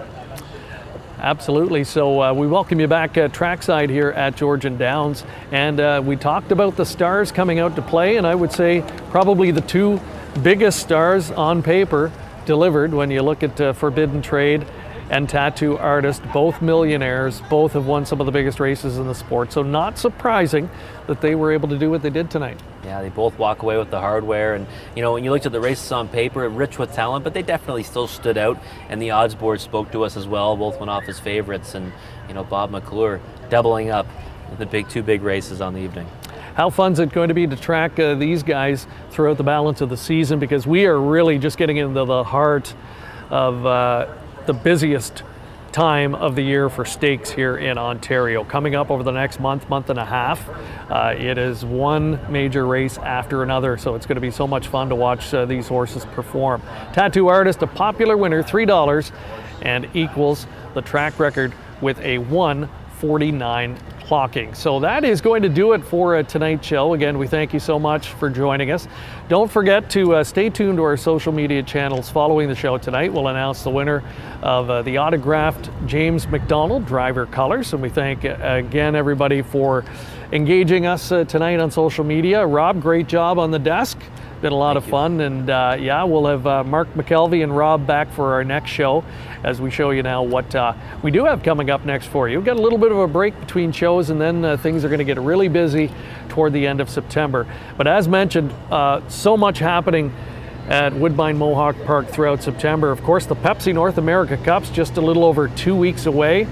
Absolutely. So we welcome you back trackside here at Georgian Downs, and we talked about the stars coming out to play, and I would say probably the two biggest stars on paper delivered when you look at Forbidden Trade and Tattoo Artist, both millionaires, both have won some of the biggest races in the sport. So not surprising that they were able to do what they did tonight. Yeah, they both walk away with the hardware, and when you looked at the races on paper, rich with talent, but they definitely still stood out, and the odds board spoke to us as well. Both went off as favorites, and Bob McClure doubling up with the two big races on the evening. How fun is it going to be to track these guys throughout the balance of the season, because we are really just getting into the heart of the busiest time of the year for stakes here in Ontario. Coming up over the next month and a half, it is one major race after another, so it's going to be so much fun to watch these horses perform. Tattoo Artist, a popular winner, $3, and equals the track record with a 1:49 clocking. So that is going to do it for tonight's show. Again, we thank you so much for joining us. Don't forget to stay tuned to our social media channels following the show tonight. We'll announce the winner of the autographed James McDonald driver colors, and we thank again everybody for engaging us tonight on social media. Rob, great job on the desk. Been a lot of fun, and we'll have Mark McKelvey and Rob back for our next show as we show you now what we do have coming up next for you. We've got a little bit of a break between shows, and then things are going to get really busy toward the end of September. But as mentioned, so much happening at Woodbine Mohawk Park throughout September. Of course, the Pepsi North America Cup's just a little over 2 weeks away.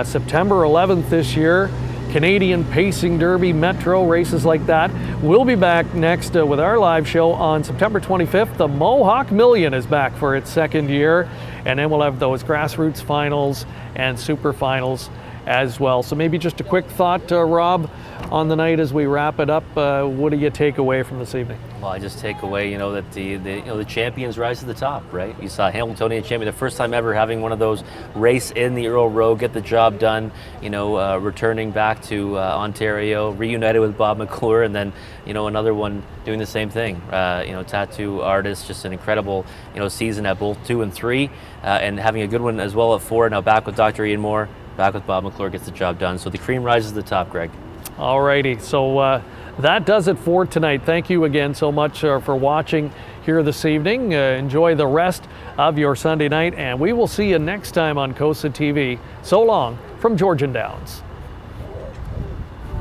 September 11th this year. Canadian Pacing Derby, Metro, races like that. We'll be back next with our live show on September 25th. The Mohawk Million is back for its second year, and then we'll have those grassroots finals and super finals as well. So maybe just a quick thought, Rob, on the night as we wrap it up. What do you take away from this evening? Well, I just take away, that the champions rise to the top, right? You saw Hamiltonian champion, the first time ever having one of those race in the Earl Rowe, get the job done. Returning back to Ontario, reunited with Bob McClure, and then another one doing the same thing. Tattoo Artist, just an incredible season at both 2 and 3, and having a good one as well at 4. Now back with Dr. Ian Moore, back with Bob McClure, gets the job done. So the cream rises to the top, Greg. Alrighty, so that does it for tonight. Thank you again so much for watching here this evening. Enjoy the rest of your Sunday night, and we will see you next time on COSA-TV. So long from Georgian Downs.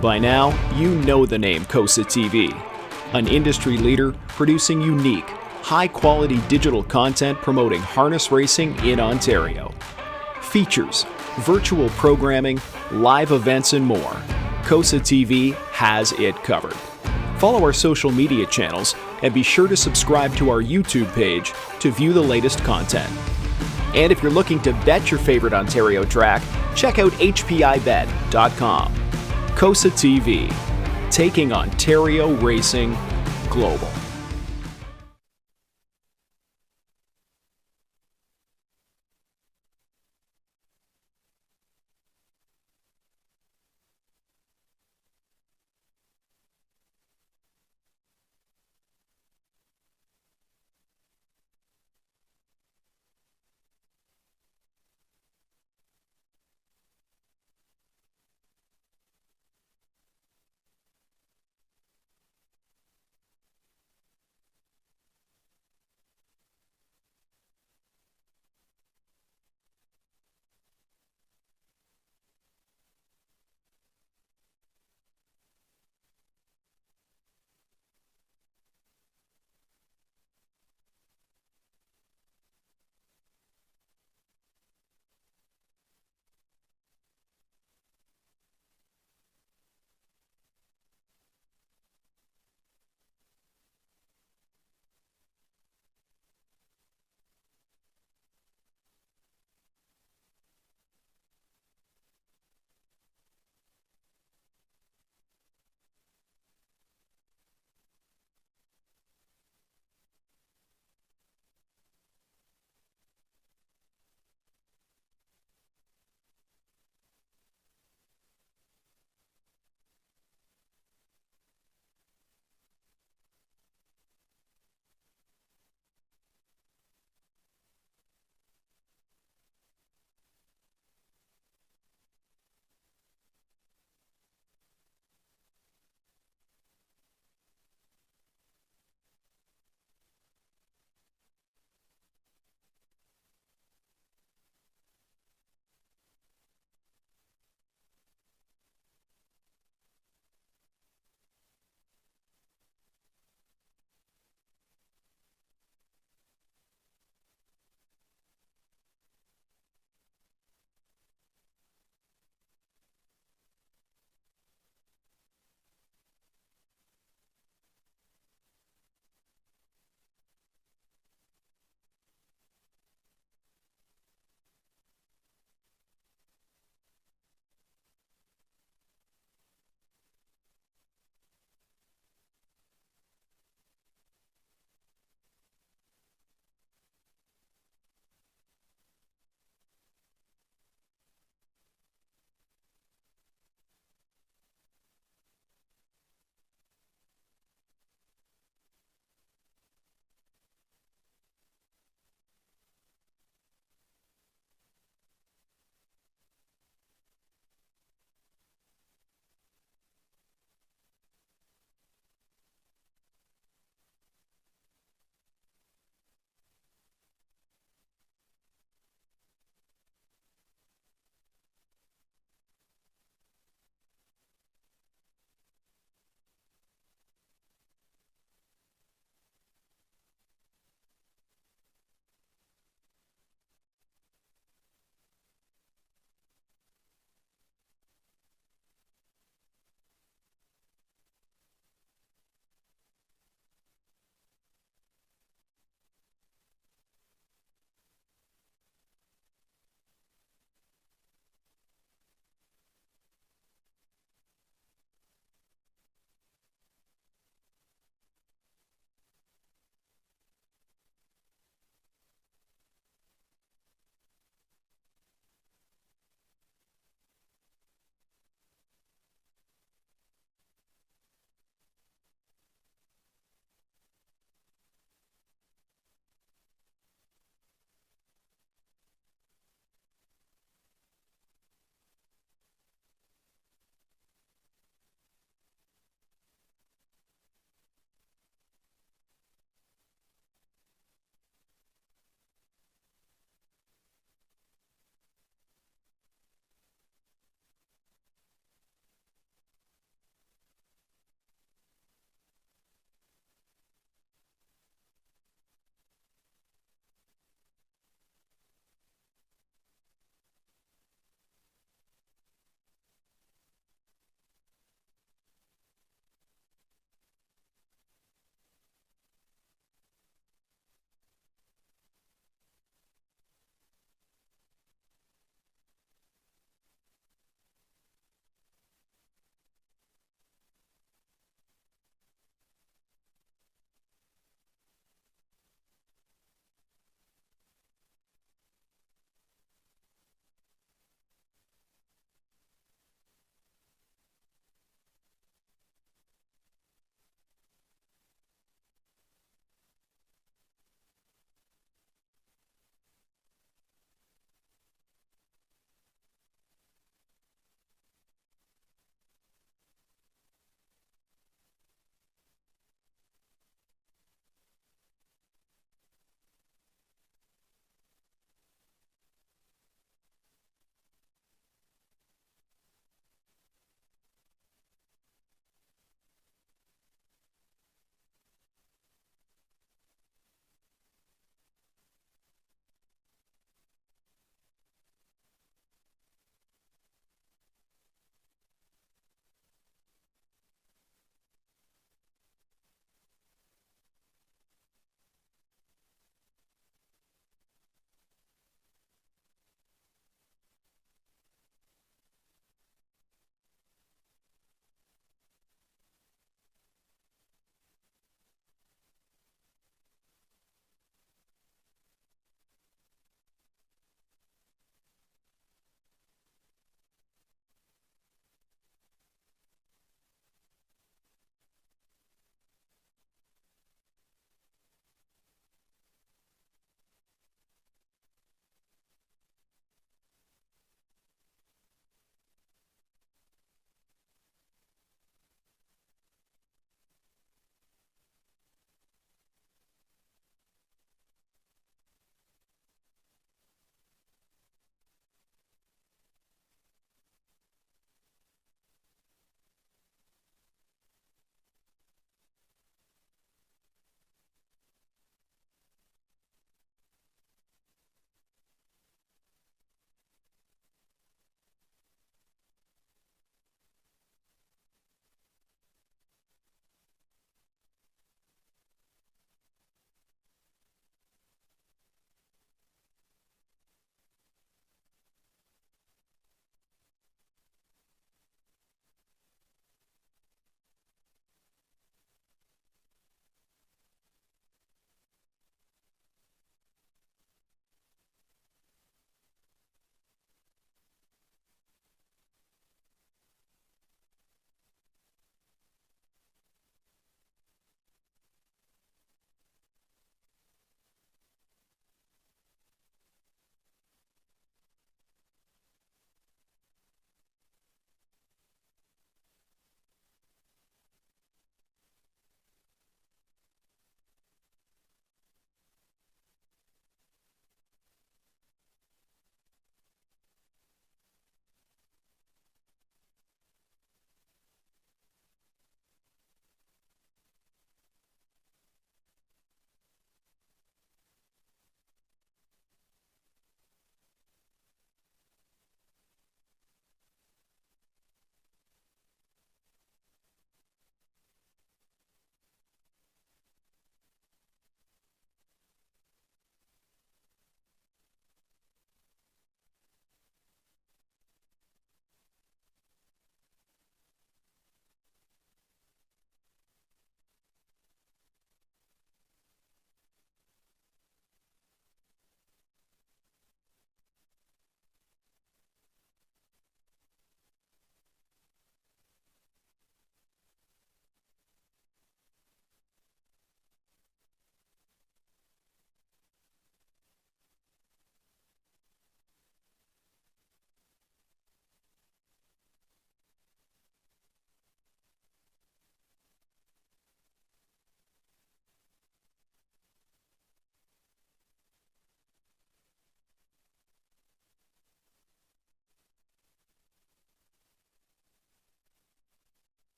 By now, you know the name COSA-TV, an industry leader producing unique, high-quality digital content promoting harness racing in Ontario. Features, virtual programming, live events, and more. COSA-TV has it covered. Follow our social media channels and be sure to subscribe to our YouTube page to view the latest content. And if you're looking to bet your favorite Ontario track, check out HPIBet.com. COSA-TV, taking Ontario racing global.